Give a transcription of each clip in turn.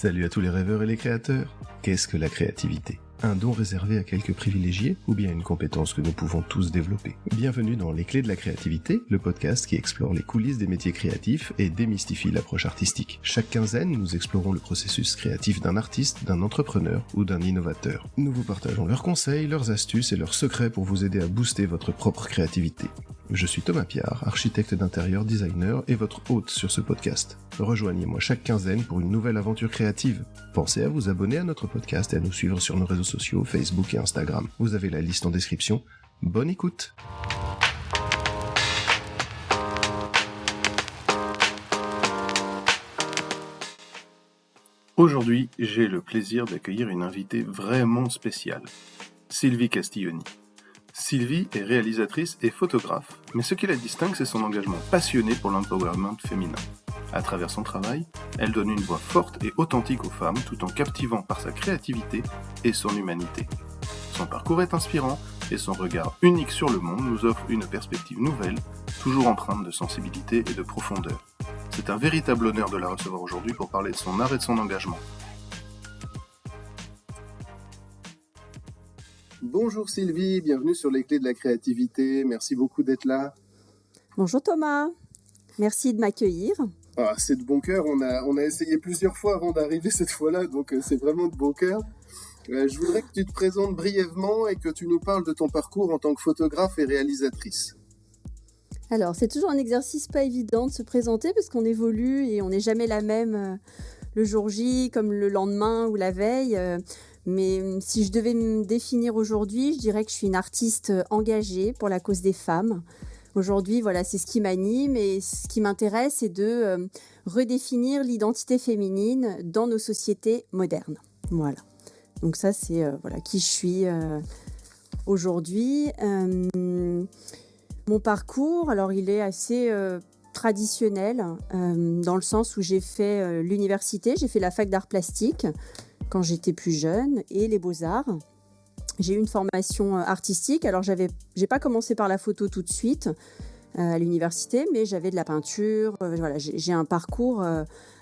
Salut à tous les rêveurs et les créateurs. Qu'est-ce que la créativité ? Un don réservé à quelques privilégiés ou bien une compétence que nous pouvons tous développer? Bienvenue dans Les Clés de la créativité, le podcast qui explore les coulisses des métiers créatifs et démystifie l'approche artistique. Chaque quinzaine, nous explorons le processus créatif d'un artiste, d'un entrepreneur ou d'un innovateur. Nous vous partageons leurs conseils, leurs astuces et leurs secrets pour vous aider à booster votre propre créativité. Je suis Thomas Piard, architecte d'intérieur, designer et votre hôte sur ce podcast. Rejoignez-moi chaque quinzaine pour une nouvelle aventure créative. Pensez à vous abonner à notre podcast et à nous suivre sur nos réseaux sociaux, Facebook et Instagram. Vous avez la liste en description. Bonne écoute! Aujourd'hui, j'ai le plaisir d'accueillir une invitée vraiment spéciale, Sylvie Castiglioni. Sylvie est réalisatrice et photographe, mais ce qui la distingue, c'est son engagement passionné pour l'empowerment féminin. À travers son travail, elle donne une voix forte et authentique aux femmes tout en captivant par sa créativité et son humanité. Son parcours est inspirant et son regard unique sur le monde nous offre une perspective nouvelle, toujours empreinte de sensibilité et de profondeur. C'est un véritable honneur de la recevoir aujourd'hui pour parler de son art et de son engagement. Bonjour Sylvie, bienvenue sur Les Clés de la créativité, merci beaucoup d'être là. Bonjour Thomas, merci de m'accueillir. Ah, c'est de bon cœur, on a essayé plusieurs fois avant d'arriver cette fois-là, donc c'est vraiment de bon cœur. Je voudrais que tu te présentes brièvement et que tu nous parles de ton parcours en tant que photographe et réalisatrice. Alors, c'est toujours un exercice pas évident de se présenter parce qu'on évolue et on n'est jamais la même le jour J comme le lendemain ou la veille. Mais si je devais me définir aujourd'hui, je dirais que je suis une artiste engagée pour la cause des femmes. Aujourd'hui, voilà, c'est ce qui m'anime et ce qui m'intéresse, c'est de redéfinir l'identité féminine dans nos sociétés modernes. Voilà. Donc ça, c'est qui je suis aujourd'hui. Mon parcours, alors il est assez traditionnel dans le sens où j'ai fait l'université, j'ai fait la fac d'art plastique quand j'étais plus jeune et les beaux-arts. J'ai eu une formation artistique, alors j'ai pas commencé par la photo tout de suite à l'université, mais j'avais de la peinture, j'ai un parcours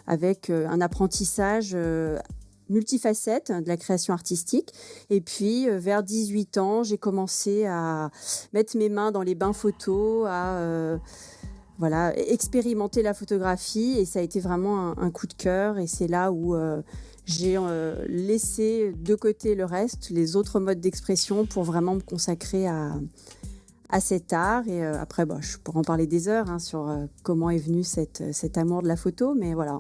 avec un apprentissage multifacette de la création artistique. Et puis, vers 18 ans, j'ai commencé à mettre mes mains dans les bains photos, à expérimenter la photographie. Et ça a été vraiment un coup de cœur. Et c'est là où j'ai laissé de côté le reste, les autres modes d'expression, pour vraiment me consacrer à cet art. Et après, je pourrais en parler des heures sur comment est venu cet amour de la photo. Mais voilà,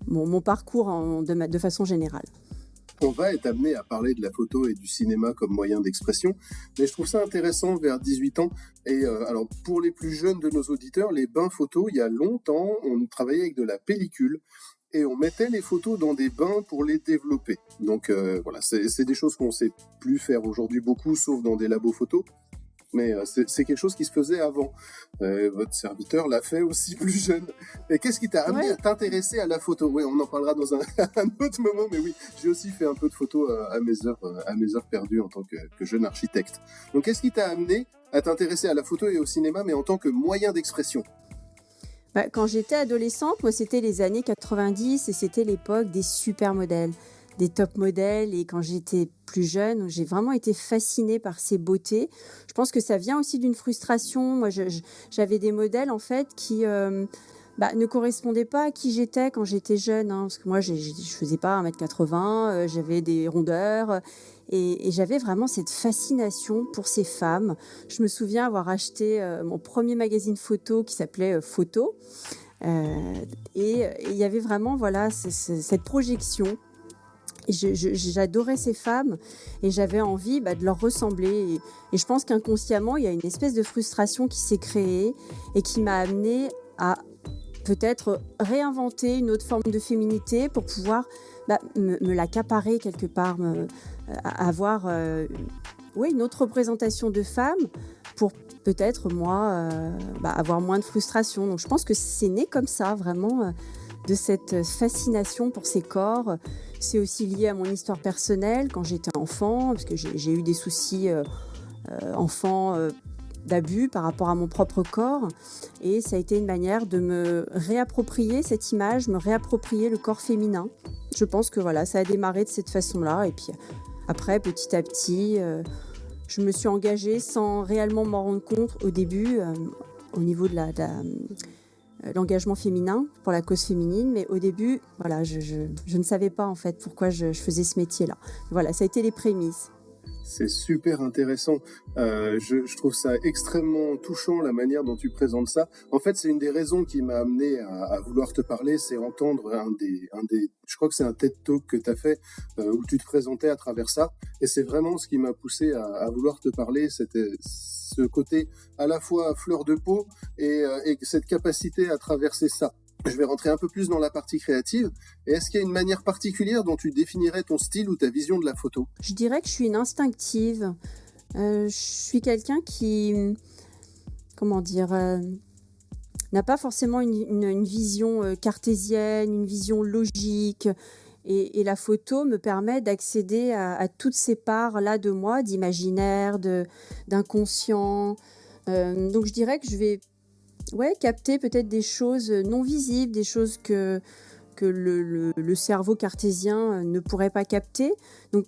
mon parcours de façon générale. On va être amené à parler de la photo et du cinéma comme moyen d'expression, mais je trouve ça intéressant vers 18 ans. Et alors pour les plus jeunes de nos auditeurs, les bains photos, il y a longtemps, on travaillait avec de la pellicule et on mettait les photos dans des bains pour les développer. Donc c'est des choses qu'on ne sait plus faire aujourd'hui beaucoup, sauf dans des labos photos. Mais c'est quelque chose qui se faisait avant. Votre serviteur l'a fait aussi plus jeune. Et qu'est-ce qui t'a amené à t'intéresser à la photo ? Oui, on en parlera dans un autre moment, mais oui, j'ai aussi fait un peu de photo à mes heures perdues en tant que jeune architecte. Donc qu'est-ce qui t'a amené à t'intéresser à la photo et au cinéma, mais en tant que moyen d'expression ? Quand j'étais adolescente, moi c'était les années 90 et c'était l'époque des supermodèles, des top modèles. Et quand j'étais plus jeune, j'ai vraiment été fascinée par ces beautés. Je pense que ça vient aussi d'une frustration. Moi, j'avais des modèles en fait qui ne correspondaient pas à qui j'étais quand j'étais jeune. Parce que moi, je faisais pas 1m80, j'avais des rondeurs. Et j'avais vraiment cette fascination pour ces femmes. Je me souviens avoir acheté mon premier magazine photo qui s'appelait Photo. Et il y avait vraiment cette projection. Et j'adorais ces femmes et j'avais envie de leur ressembler. Et je pense qu'inconsciemment, il y a une espèce de frustration qui s'est créée et qui m'a amenée à peut-être réinventer une autre forme de féminité pour pouvoir me l'accaparer quelque part, avoir une autre représentation de femme pour peut-être, moi, avoir moins de frustration. Donc je pense que c'est né comme ça, vraiment, de cette fascination pour ces corps. C'est aussi lié à mon histoire personnelle quand j'étais enfant, parce que j'ai eu des soucis enfant d'abus par rapport à mon propre corps. Et ça a été une manière de me réapproprier cette image, me réapproprier le corps féminin. je pense que voilà, ça a démarré de cette façon-là. Et puis après, petit à petit, je me suis engagée sans réellement m'en rendre compte au début, au niveau l'engagement féminin pour la cause féminine. Mais au début, voilà, je ne savais pas en fait pourquoi je faisais ce métier-là. Voilà, ça a été les prémices. C'est super intéressant. Je trouve ça extrêmement touchant la manière dont tu présentes ça. En fait, c'est une des raisons qui m'a amené à vouloir te parler, c'est entendre je crois que c'est un TED Talk que tu as fait où tu te présentais à travers ça. Et c'est vraiment ce qui m'a poussé à vouloir te parler. C'était ce côté à la fois à fleur de peau et cette capacité à traverser ça. Je vais rentrer un peu plus dans la partie créative. Et est-ce qu'il y a une manière particulière dont tu définirais ton style ou ta vision de la photo? Je dirais que je suis une instinctive. Je suis quelqu'un qui, comment dire, n'a pas forcément une vision cartésienne, une vision logique. Et la photo me permet d'accéder à toutes ces parts-là de moi, d'imaginaire, d'inconscient. Donc je dirais que je vais capter peut-être des choses non visibles, des choses que le cerveau cartésien ne pourrait pas capter. Donc,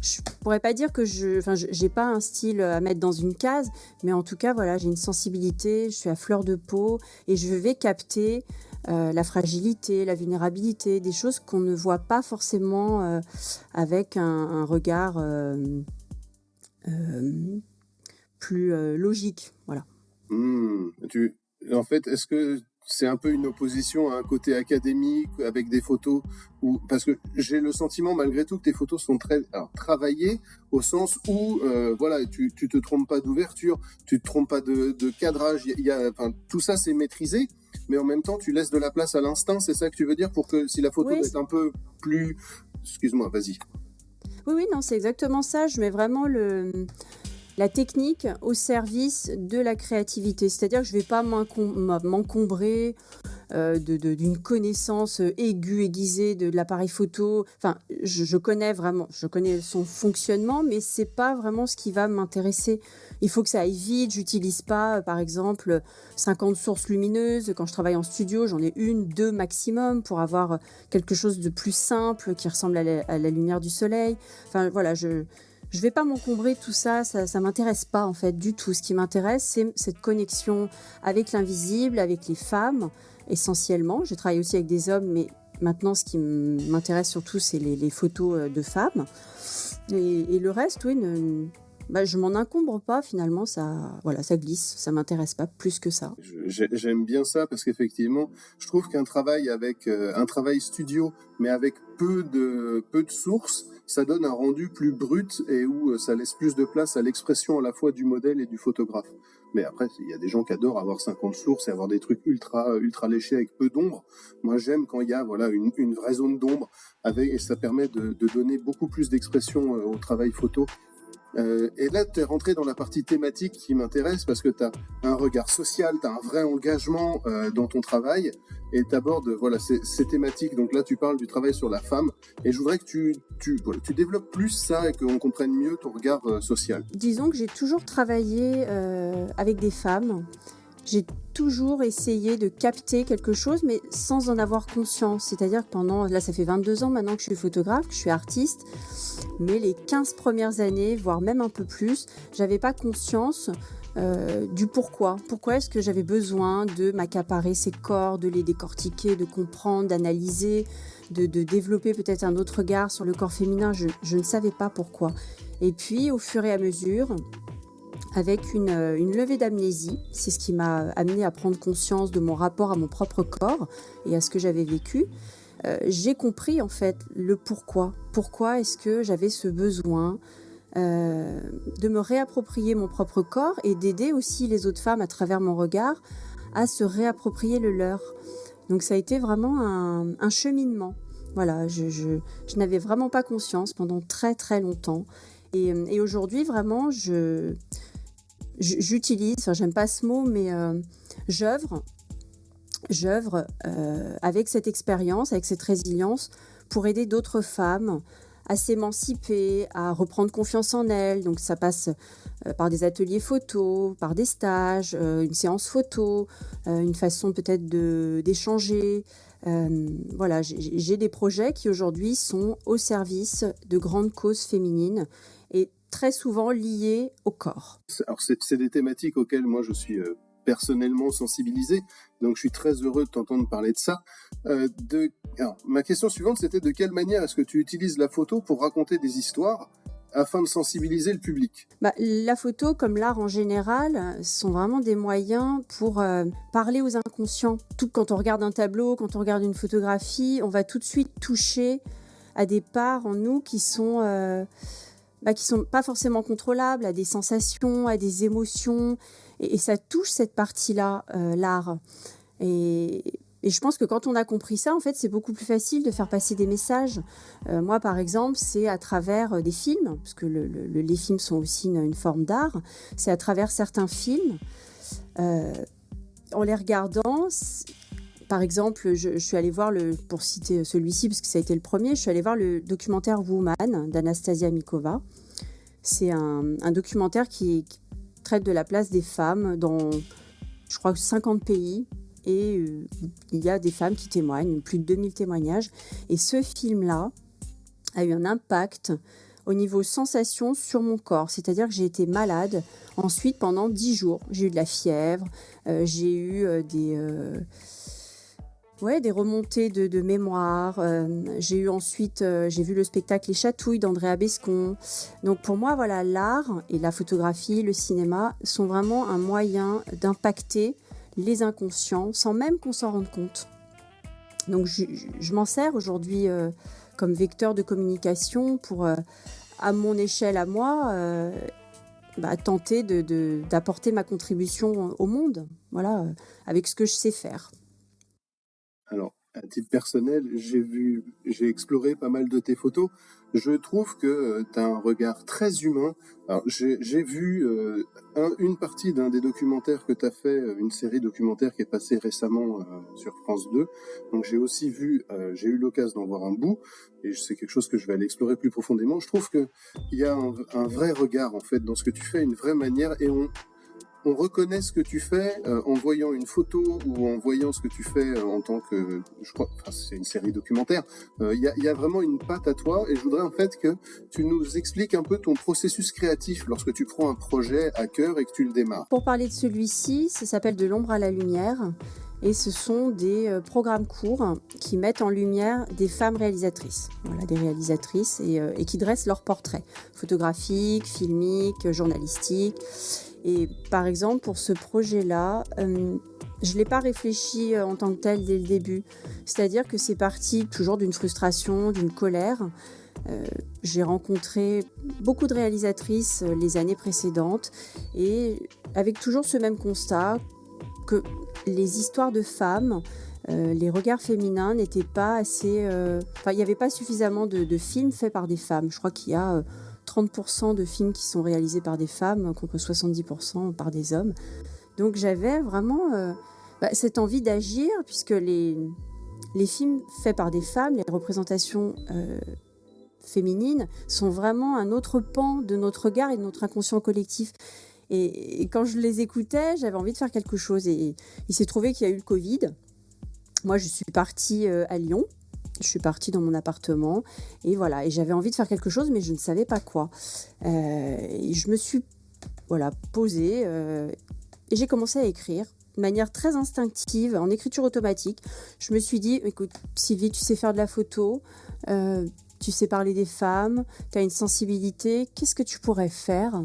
je pourrais pas dire que j'ai pas un style à mettre dans une case, mais en tout cas, voilà, j'ai une sensibilité, je suis à fleur de peau et je vais capter la fragilité, la vulnérabilité, des choses qu'on ne voit pas forcément avec un regard plus logique. Voilà. En fait, est-ce que c'est un peu une opposition à un côté académique avec des photos parce que j'ai le sentiment malgré tout que tes photos sont très travaillées au sens où voilà, tu te trompes pas d'ouverture, tu te trompes pas de cadrage, tout ça c'est maîtrisé, mais en même temps tu laisses de la place à l'instinct, c'est ça que tu veux dire, pour que si la photo est un peu plus... Excuse-moi, vas-y. Oui, non, c'est exactement ça. Je mets vraiment la technique au service de la créativité. C'est-à-dire que je ne vais pas m'encombrer d'une connaissance aiguisée de l'appareil photo. Enfin, je connais son fonctionnement, mais ce n'est pas vraiment ce qui va m'intéresser. Il faut que ça aille vite. Je n'utilise pas, par exemple, 50 sources lumineuses. Quand je travaille en studio, j'en ai 1, 2 maximum pour avoir quelque chose de plus simple qui ressemble à la lumière du soleil. Enfin, voilà, je ne vais pas m'encombrer de tout ça, ça m'intéresse pas en fait du tout. Ce qui m'intéresse, c'est cette connexion avec l'invisible, avec les femmes essentiellement. J'ai travaillé aussi avec des hommes, mais maintenant ce qui m'intéresse surtout, c'est les photos de femmes. Et le reste, oui, je m'en encombre pas finalement, ça glisse, ça m'intéresse pas plus que ça. J'aime bien ça parce qu'effectivement, je trouve qu'un travail avec un travail studio, mais avec peu de sources, ça donne un rendu plus brut et où ça laisse plus de place à l'expression à la fois du modèle et du photographe. Mais après, il y a des gens qui adorent avoir 50 sources et avoir des trucs ultra léchés avec peu d'ombre. Moi, j'aime quand il y a une vraie zone d'ombre et ça permet de donner beaucoup plus d'expression au travail photo. Et là, tu es rentré dans la partie thématique qui m'intéresse parce que tu as un regard social, tu as un vrai engagement dans ton travail et tu abordes ces thématiques. Donc là, tu parles du travail sur la femme et je voudrais que tu développes plus ça et qu'on comprenne mieux ton regard social. Disons que j'ai toujours travaillé avec des femmes. J'ai toujours essayé de capter quelque chose, mais sans en avoir conscience. C'est-à-dire que là, ça fait 22 ans maintenant que je suis photographe, que je suis artiste, mais les 15 premières années, voire même un peu plus, j'avais pas conscience du pourquoi. Pourquoi est-ce que j'avais besoin de m'accaparer ces corps, de les décortiquer, de comprendre, d'analyser, de développer peut-être un autre regard sur le corps féminin. Je ne savais pas pourquoi. Et puis, au fur et à mesure, avec une levée d'amnésie, c'est ce qui m'a amené à prendre conscience de mon rapport à mon propre corps et à ce que j'avais vécu. J'ai compris en fait le pourquoi. Pourquoi est-ce que j'avais ce besoin de me réapproprier mon propre corps et d'aider aussi les autres femmes à travers mon regard à se réapproprier le leur. Donc ça a été vraiment un cheminement. Voilà, je n'avais vraiment pas conscience pendant très très longtemps. Et aujourd'hui, vraiment, j'utilise, j'aime pas ce mot, mais j'œuvre avec cette expérience, avec cette résilience pour aider d'autres femmes à s'émanciper, à reprendre confiance en elles. Donc ça passe par des ateliers photo, par des stages, une séance photo, une façon peut-être d'échanger, Voilà, j'ai des projets qui aujourd'hui sont au service de grandes causes féminines et très souvent liées au corps. Alors c'est des thématiques auxquelles moi je suis personnellement sensibilisé, donc je suis très heureux de t'entendre parler de ça. Alors, ma question suivante, c'était de quelle manière est-ce que tu utilises la photo pour raconter des histoires afin de sensibiliser le public? La photo, comme l'art en général, sont vraiment des moyens pour parler aux inconscients. Tout quand on regarde un tableau, quand on regarde une photographie, on va tout de suite toucher à des parts en nous qui sont pas forcément contrôlables, à des sensations, à des émotions, et ça touche cette partie-là, l'art. Et je pense que quand on a compris ça, en fait, c'est beaucoup plus facile de faire passer des messages. Moi, par exemple, c'est à travers des films, parce que les films sont aussi une forme d'art. C'est à travers certains films, en les regardant. Par exemple, je suis allée voir, pour citer celui-ci, parce que ça a été le premier, je suis allée voir le documentaire Woman d'Anastasia Mikova. C'est un documentaire qui traite de la place des femmes dans, je crois, 50 pays. Et il y a des femmes qui témoignent, plus de 2000 témoignages. Et ce film-là a eu un impact au niveau sensation sur mon corps. C'est-à-dire que j'ai été malade ensuite pendant 10 jours. J'ai eu de la fièvre, j'ai eu des remontées de mémoire. J'ai eu ensuite, j'ai vu le spectacle Les Chatouilles d'Andrea Bescon. Donc pour moi, voilà, l'art et la photographie, le cinéma sont vraiment un moyen d'impacter les inconscients sans même qu'on s'en rende compte. Donc je m'en sers aujourd'hui comme vecteur de communication pour, à mon échelle à moi, tenter d'apporter ma contribution au monde, voilà, avec ce que je sais faire. Alors, à titre personnel, j'ai exploré pas mal de tes photos. Je trouve que tu as un regard très humain. Alors, j'ai vu une partie d'un des documentaires que tu as fait, une série documentaire qui est passée récemment sur France 2. Donc, j'ai aussi j'ai eu l'occasion d'en voir un bout, et c'est quelque chose que je vais aller explorer plus profondément. Je trouve qu'il y a un vrai regard, en fait, dans ce que tu fais, une vraie manière, et on reconnaît ce que tu fais en voyant une photo ou en voyant ce que tu fais en tant que, je crois, c'est une série documentaire. Il y a vraiment une patte à toi, et je voudrais en fait que tu nous expliques un peu ton processus créatif lorsque tu prends un projet à cœur et que tu le démarres. Pour parler de celui-ci, ça s'appelle De l'ombre à la lumière, et ce sont des programmes courts qui mettent en lumière des femmes réalisatrices. Voilà, des réalisatrices et qui dressent leurs portraits photographiques, filmiques, journalistiques. Et par exemple, pour ce projet-là, je ne l'ai pas réfléchi en tant que tel dès le début. C'est-à-dire que c'est parti toujours d'une frustration, d'une colère. J'ai rencontré beaucoup de réalisatrices les années précédentes, et avec toujours ce même constat que les histoires de femmes, les regards féminins n'étaient pas assez... il n'y avait pas suffisamment de films faits par des femmes. Je crois qu'il y a 30% de films qui sont réalisés par des femmes contre 70% par des hommes. Donc j'avais vraiment cette envie d'agir, puisque les films faits par des femmes, les représentations féminines, sont vraiment un autre pan de notre regard et de notre inconscient collectif. Et quand je les écoutais, j'avais envie de faire quelque chose. Et il s'est trouvé qu'il y a eu le Covid. Moi, je suis partie à Lyon. Je suis partie dans mon appartement et voilà, et j'avais envie de faire quelque chose, mais je ne savais pas quoi. Et je me suis posée et j'ai commencé à écrire de manière très instinctive, en écriture automatique. Je me suis dit, écoute Sylvie, tu sais faire de la photo, tu sais parler des femmes, tu as une sensibilité, qu'est-ce que tu pourrais faire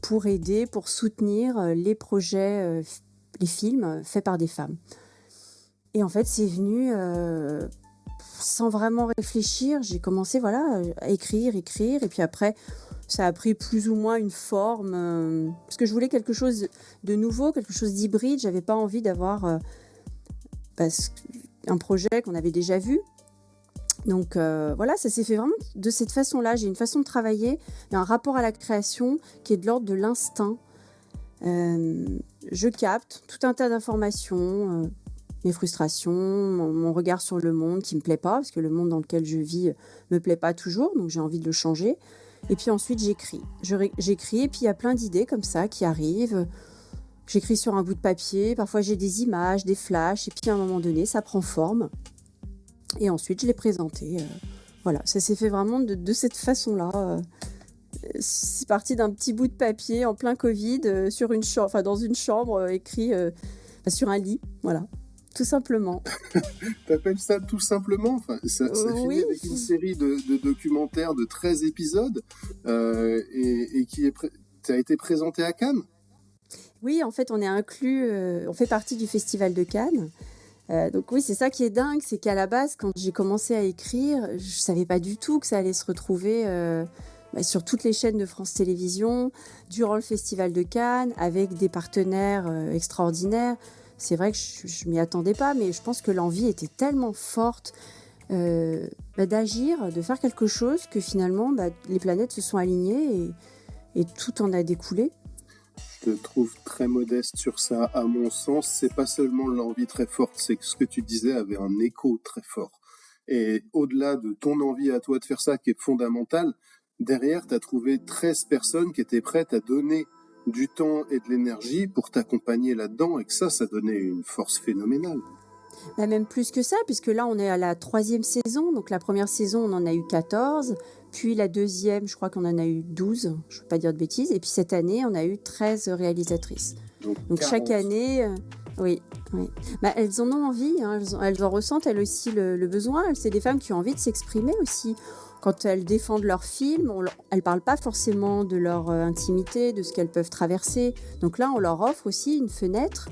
pour aider, pour soutenir les projets, les films faits par des femmes? Et en fait, c'est venu... sans vraiment réfléchir, j'ai commencé à écrire, et puis après, ça a pris plus ou moins une forme, parce que je voulais quelque chose de nouveau, quelque chose d'hybride. J'avais pas envie d'avoir un projet qu'on avait déjà vu. Donc ça s'est fait vraiment de cette façon-là. J'ai une façon de travailler, un rapport à la création qui est de l'ordre de l'instinct. Je capte tout un tas d'informations, mes frustrations, mon regard sur le monde qui me plaît pas, parce que le monde dans lequel je vis me plaît pas toujours, donc j'ai envie de le changer. Et puis ensuite j'écris. J'écris, et puis il y a plein d'idées comme ça qui arrivent. J'écris sur un bout de papier, parfois j'ai des images, des flashs, et puis à un moment donné ça prend forme. Et ensuite, je l'ai présenté. Voilà, ça s'est fait vraiment de cette façon-là. C'est parti d'un petit bout de papier en plein Covid sur une chambre, enfin dans une chambre, écrit sur un lit, voilà, tout simplement. T'appelles ça tout simplement? Enfin, ça finit Oui, avec une série de documentaires de 13 épisodes et qui a été présenté à Cannes. oui, en fait, on est inclus, on fait partie du Festival de Cannes. Donc oui, c'est ça qui est dingue, c'est qu'à la base, quand j'ai commencé à écrire, je savais pas du tout que ça allait se retrouver sur toutes les chaînes de France Télévisions, durant le Festival de Cannes, avec des partenaires extraordinaires. C'est vrai que je m'y attendais pas, mais je pense que l'envie était tellement forte d'agir, de faire quelque chose, que finalement, les planètes se sont alignées et tout en a découlé. Je te trouve très modeste sur ça. À mon sens, c'est pas seulement l'envie très forte, c'est que ce que tu disais avait un écho très fort. Et au-delà de ton envie à toi de faire ça, qui est fondamentale, derrière, tu as trouvé 13 personnes qui étaient prêtes à donner du temps et de l'énergie pour t'accompagner là-dedans, et que ça donnait une force phénoménale. Même plus que ça, puisque là, on est à la 3e saison. Donc la première saison, on en a eu 14. Puis la deuxième, je crois qu'on en a eu 12. Je ne veux pas dire de bêtises. Et puis cette année, on a eu 13 réalisatrices. Donc chaque année, oui. Elles en ont envie. Hein, elles en ressentent, elles aussi, le besoin. C'est des femmes qui ont envie de s'exprimer aussi. Quand elles défendent leur film, elles ne parlent pas forcément de leur intimité, de ce qu'elles peuvent traverser. Donc là, on leur offre aussi une fenêtre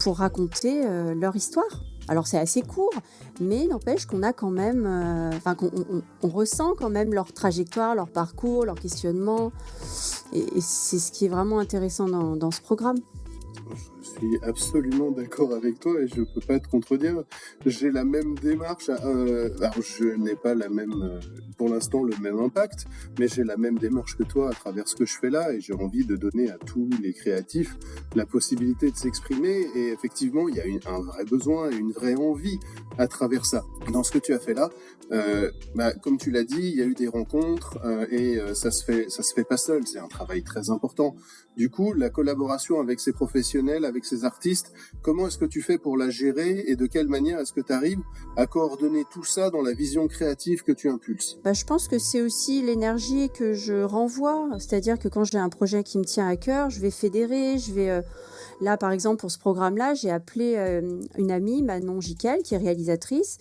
pour raconter leur histoire. Alors c'est assez court, mais n'empêche qu'on a quand même, on ressent quand même leur trajectoire, leur parcours, leur questionnement, et c'est ce qui est vraiment intéressant dans ce programme. Je suis absolument d'accord avec toi et je peux pas te contredire. J'ai la même démarche. Alors je n'ai pas la même, pour l'instant, le même impact, mais j'ai la même démarche que toi à travers ce que je fais là et j'ai envie de donner à tous les créatifs la possibilité de s'exprimer et effectivement, il y a un vrai besoin et une vraie envie à travers ça. Dans ce que tu as fait là, comme tu l'as dit, il y a eu des rencontres et ça se fait pas seul. C'est un travail très important. Du coup, la collaboration avec ces professionnels, avec ces artistes, comment est-ce que tu fais pour la gérer et de quelle manière est-ce que tu arrives à coordonner tout ça dans la vision créative que tu impulses? Je pense que c'est aussi l'énergie que je renvoie, c'est-à-dire que quand j'ai un projet qui me tient à cœur, je vais fédérer, là par exemple pour ce programme-là, j'ai appelé une amie, Manon Jiquel, qui est réalisatrice,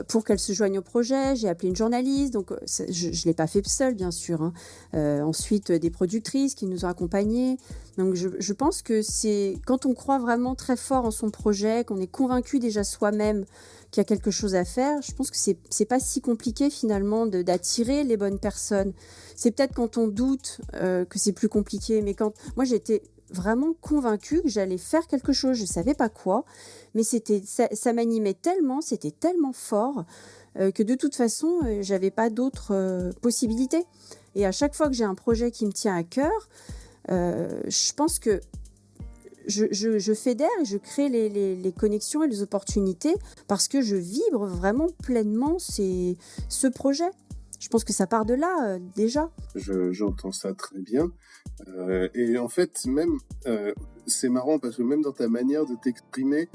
pour qu'elle se joigne au projet. J'ai appelé une journaliste, donc je ne l'ai pas fait seule, bien sûr. Hein. Ensuite, des productrices qui nous ont accompagnés. Donc, je pense que c'est quand on croit vraiment très fort en son projet, qu'on est convaincu déjà soi-même qu'il y a quelque chose à faire, je pense que c'est pas si compliqué finalement d'attirer les bonnes personnes. C'est peut-être quand on doute que c'est plus compliqué, mais moi j'étais vraiment convaincue que j'allais faire quelque chose, je ne savais pas quoi, mais ça m'animait tellement, c'était tellement fort que de toute façon, j'avais pas d'autres possibilités. Et à chaque fois que j'ai un projet qui me tient à cœur, je pense que je fédère et je crée les connexions et les opportunités parce que je vibre vraiment pleinement ce projet. Je pense que ça part de là, déjà. J'entends ça très bien. Et en fait, même, c'est marrant parce que même dans ta manière de t'exprimer,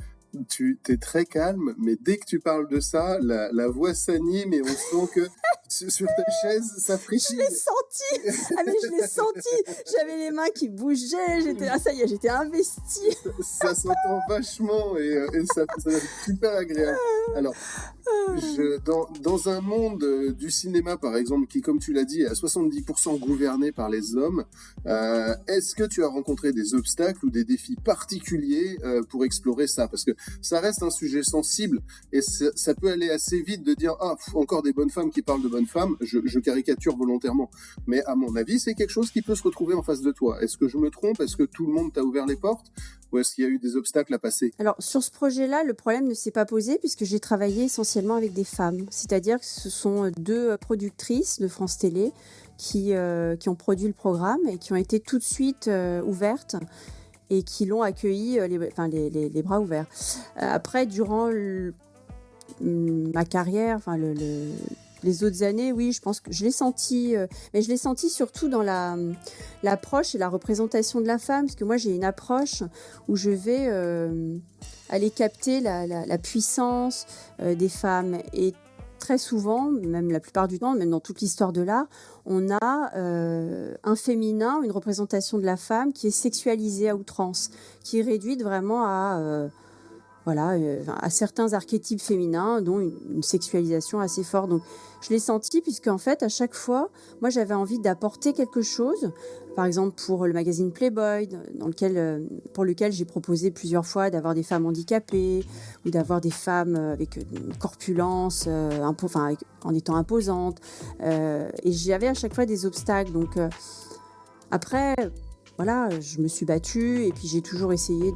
tu es très calme, mais dès que tu parles de ça, la voix s'anime et on sent que sur ta chaise, ça frétille. Je l'ai senti. Ah mais je l'ai senti. J'avais les mains qui bougeaient. Ça y est, j'étais investie. Ça s'entend vachement et ça va être super agréable. Alors, dans un monde du cinéma, par exemple, qui, comme tu l'as dit, est à 70% gouverné par les hommes, est-ce que tu as rencontré des obstacles ou des défis particuliers pour explorer ça? Parce que ça reste un sujet sensible et ça peut aller assez vite de dire encore des bonnes femmes qui parlent de bonnes femmes. Je caricature volontairement, mais à mon avis, c'est quelque chose qui peut se retrouver en face de toi. Est-ce que je me trompe? Est-ce que tout le monde t'a ouvert les portes? Ou est-ce qu'il y a eu des obstacles à passer? Alors, sur ce projet-là, le problème ne s'est pas posé puisque j'ai travaillé essentiellement avec des femmes. C'est-à-dire que ce sont 2 productrices de France Télé qui ont produit le programme et qui ont été tout de suite ouvertes et qui l'ont accueilli les bras ouverts. Après, durant ma carrière, Les autres années, oui, je pense que je l'ai senti, mais je l'ai senti surtout dans l'approche et la représentation de la femme, parce que moi j'ai une approche où je vais aller capter la puissance des femmes. Et très souvent, même la plupart du temps, même dans toute l'histoire de l'art, on a un féminin, une représentation de la femme qui est sexualisée à outrance, qui est réduite vraiment à certains archétypes féminins, dont une sexualisation assez forte. Donc, je l'ai senti, puisque en fait, à chaque fois, moi, j'avais envie d'apporter quelque chose. Par exemple, pour le magazine Playboy, pour lequel j'ai proposé plusieurs fois d'avoir des femmes handicapées ou d'avoir des femmes avec une corpulence, en étant imposantes. Et j'avais à chaque fois des obstacles. Donc, après, voilà, je me suis battue et puis j'ai toujours essayé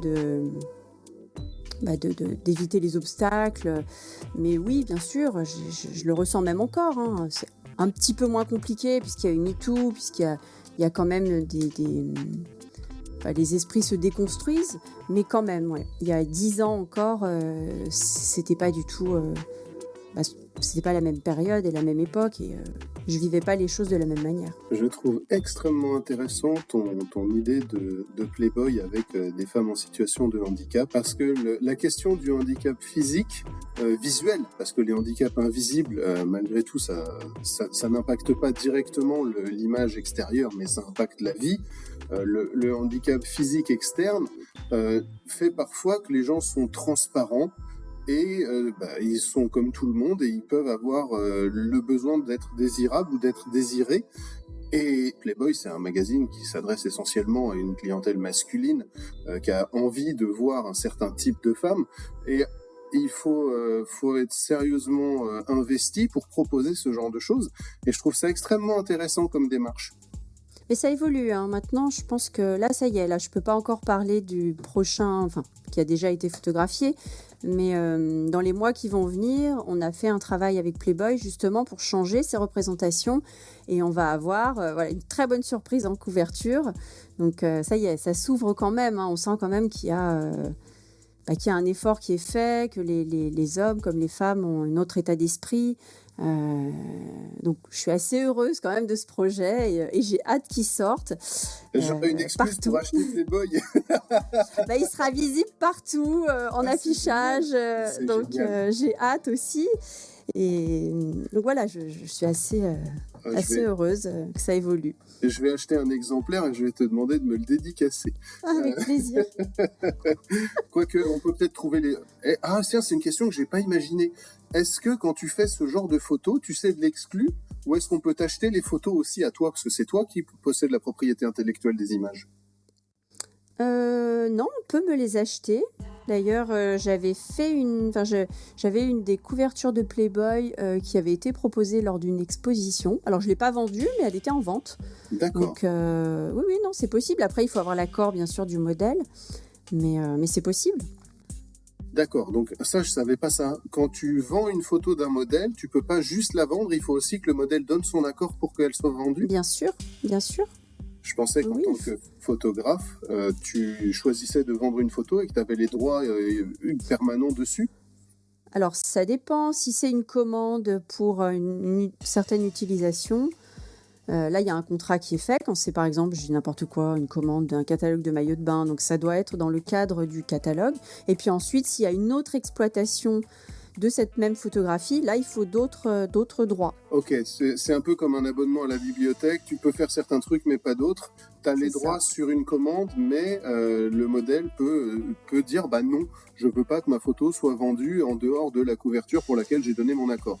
d'éviter les obstacles. Mais oui, bien sûr, je le ressens même encore. Hein. C'est un petit peu moins compliqué puisqu'il y a eu MeToo, puisqu'il y a quand même les esprits se déconstruisent, mais quand même, ouais. Il y a 10 ans encore, c'était pas du tout... c'était pas la même période et la même époque, et je vivais pas les choses de la même manière. Je trouve extrêmement intéressant ton idée de Playboy avec des femmes en situation de handicap, parce que la question du handicap physique, visuel, parce que les handicaps invisibles, malgré tout, ça n'impacte pas directement l'image extérieure, mais ça impacte la vie. Le handicap physique externe fait parfois que les gens sont transparents, et ils sont comme tout le monde et ils peuvent avoir le besoin d'être désirables ou d'être désirés. Et Playboy, c'est un magazine qui s'adresse essentiellement à une clientèle masculine qui a envie de voir un certain type de femme. Et il faut être sérieusement investi pour proposer ce genre de choses. Et je trouve ça extrêmement intéressant comme démarche. Mais ça évolue, hein. Maintenant, je pense que là, ça y est. Là, je peux pas encore parler du prochain, qui a déjà été photographié. Mais dans les mois qui vont venir, on a fait un travail avec Playboy justement pour changer ces représentations. Et on va avoir une très bonne surprise en couverture. Donc ça y est, ça s'ouvre quand même. Hein. On sent quand même qu'il y a un effort qui est fait, que les hommes comme les femmes ont un autre état d'esprit. Donc je suis assez heureuse quand même de ce projet et j'ai hâte qu'il sorte. J'aurais une excuse partout. Pour acheter Playboy. Il sera visible partout en affichage, donc j'ai hâte aussi. Et donc voilà, je suis assez heureuse que ça évolue. Et je vais acheter un exemplaire et je vais te demander de me le dédicacer. Avec plaisir. Quoique, on peut peut-être trouver les... tiens, c'est une question que je n'ai pas imaginée. Est-ce que quand tu fais ce genre de photos, tu sais de l'exclu, ou est-ce qu'on peut t'acheter les photos aussi à toi, parce que c'est toi qui possèdes la propriété intellectuelle des images? Non, on peut me les acheter. D'ailleurs, j'avais une des couvertures de Playboy qui avait été proposée lors d'une exposition. Alors, je ne l'ai pas vendue, mais elle était en vente. D'accord. Donc, oui, non, c'est possible. Après, il faut avoir l'accord, bien sûr, du modèle. Mais c'est possible. D'accord, donc ça, je savais pas ça. Quand tu vends une photo d'un modèle, tu peux pas juste la vendre, il faut aussi que le modèle donne son accord pour qu'elle soit vendue? Bien sûr, bien sûr. Je pensais qu'en tant que photographe, tu choisissais de vendre une photo et que tu avais les droits permanents dessus. Alors, ça dépend. Si c'est une commande pour une certaine utilisation, là, il y a un contrat qui est fait. Quand c'est, par exemple, je dis n'importe quoi, une commande d'un catalogue de maillots de bain, donc ça doit être dans le cadre du catalogue. Et puis ensuite, s'il y a une autre exploitation de cette même photographie, là, il faut d'autres droits. Ok, c'est un peu comme un abonnement à la bibliothèque. Tu peux faire certains trucs, mais pas d'autres. Tu as les droits sur une commande, mais le modèle peut dire « non, je ne veux pas que ma photo soit vendue en dehors de la couverture pour laquelle j'ai donné mon accord ».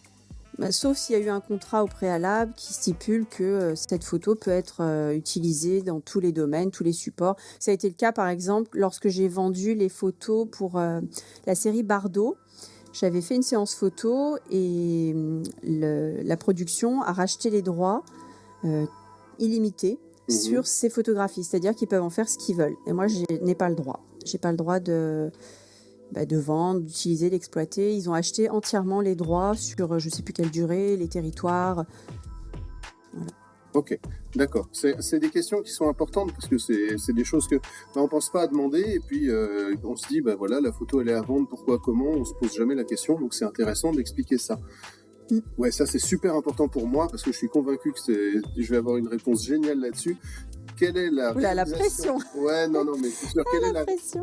Sauf s'il y a eu un contrat au préalable qui stipule que cette photo peut être utilisée dans tous les domaines, tous les supports. Ça a été le cas, par exemple, lorsque j'ai vendu les photos pour la série Bardot. J'avais fait une séance photo et la production a racheté les droits illimités sur ces photographies. C'est-à-dire qu'ils peuvent en faire ce qu'ils veulent. Et moi, je n'ai pas le droit. Je n'ai pas le droit de vendre, d'utiliser, d'exploiter. Ils ont acheté entièrement les droits sur je ne sais plus quelle durée, les territoires. Voilà. Ok, d'accord. C'est des questions qui sont importantes parce que c'est des choses que on ne pense pas à demander et puis on se dit, voilà, la photo elle est à vendre, pourquoi, comment, on ne se pose jamais la question, donc c'est intéressant d'expliquer ça. Mm. Ouais, ça c'est super important pour moi parce que je suis convaincu que je vais avoir une réponse géniale là-dessus. Quelle est la Oula, la réalisation? pression. Ouais, non, mais c'est sûr. Quelle est La pression.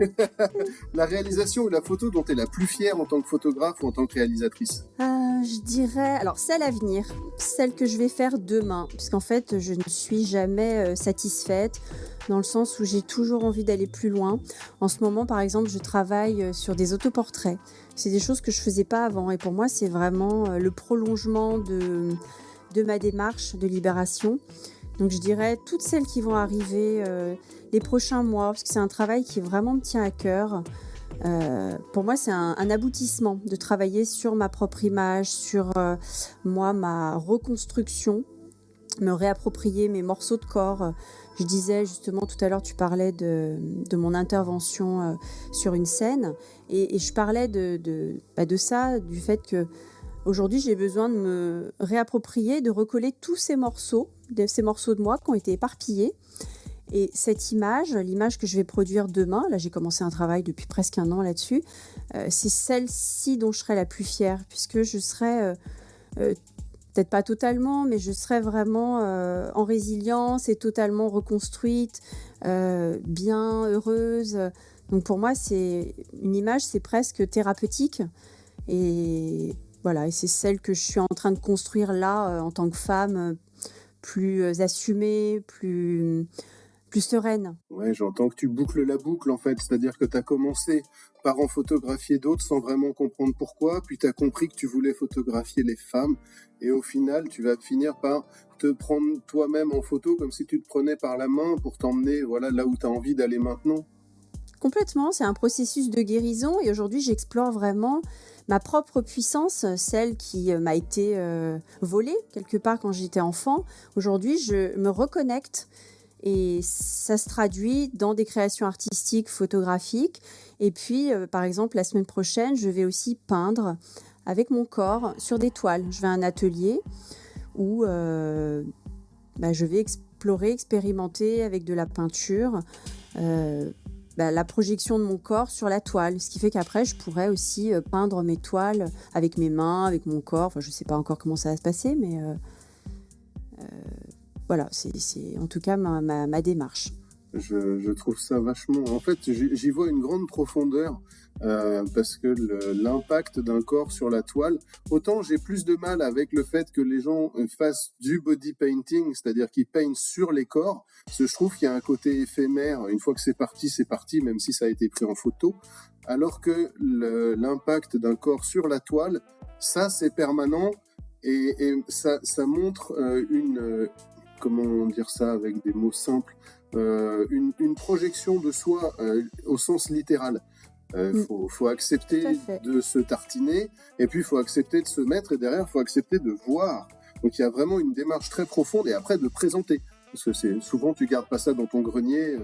la réalisation ou la photo dont tu es la plus fière en tant que photographe ou en tant que réalisatrice? Je dirais, alors celle à venir, celle que je vais faire demain, puisqu'en fait, je ne suis jamais satisfaite, dans le sens où j'ai toujours envie d'aller plus loin. En ce moment, par exemple, je travaille sur des autoportraits. C'est des choses que je faisais pas avant, et pour moi, c'est vraiment le prolongement de ma démarche de libération. Donc je dirais toutes celles qui vont arriver les prochains mois, parce que c'est un travail qui vraiment me tient à cœur. Pour moi, c'est un aboutissement de travailler sur ma propre image, sur moi, ma reconstruction, me réapproprier mes morceaux de corps. Je disais justement tout à l'heure, tu parlais de mon intervention sur une scène, et je parlais de ça, du fait que aujourd'hui j'ai besoin de me réapproprier, de recoller tous ces morceaux de moi qui ont été éparpillés. Et cette image, l'image que je vais produire demain, là j'ai commencé un travail depuis presque 1 an là-dessus, c'est celle-ci dont je serai la plus fière, puisque je serai, peut-être pas totalement, mais je serai vraiment en résilience et totalement reconstruite, bien, heureuse. Donc pour moi, c'est une image, c'est presque thérapeutique. Et voilà, et c'est celle que je suis en train de construire là, en tant que femme, plus assumée, plus sereine. Ouais, j'entends que tu boucles la boucle en fait, c'est-à-dire que tu as commencé par en photographier d'autres sans vraiment comprendre pourquoi, puis tu as compris que tu voulais photographier les femmes, et au final, tu vas finir par te prendre toi-même en photo comme si tu te prenais par la main pour t'emmener voilà, là où tu as envie d'aller maintenant. Complètement, c'est un processus de guérison, et aujourd'hui j'explore vraiment ma propre puissance, celle qui m'a été volée quelque part quand j'étais enfant. Aujourd'hui, je me reconnecte. Et ça se traduit dans des créations artistiques, photographiques. Et puis, par exemple, la semaine prochaine, je vais aussi peindre avec mon corps sur des toiles. Je vais à un atelier où je vais expérimenter avec de la peinture la projection de mon corps sur la toile. Ce qui fait qu'après, je pourrais aussi peindre mes toiles avec mes mains, avec mon corps. Enfin, je ne sais pas encore comment ça va se passer, mais... voilà, c'est en tout cas ma démarche. Je trouve ça vachement... En fait, j'y vois une grande profondeur parce que l'impact d'un corps sur la toile, autant j'ai plus de mal avec le fait que les gens fassent du body painting, c'est-à-dire qu'ils peignent sur les corps, parce que je trouve qu'il y a un côté éphémère. Une fois que c'est parti, même si ça a été pris en photo, alors que l'impact d'un corps sur la toile, ça c'est permanent, et ça montre comment dire ça avec des mots simples, une projection de soi au sens littéral. Faut accepter de se tartiner, et puis il faut accepter de se mettre, et derrière il faut accepter de voir. Donc il y a vraiment une démarche très profonde, et après de présenter. Parce que c'est souvent tu gardes pas ça dans ton grenier.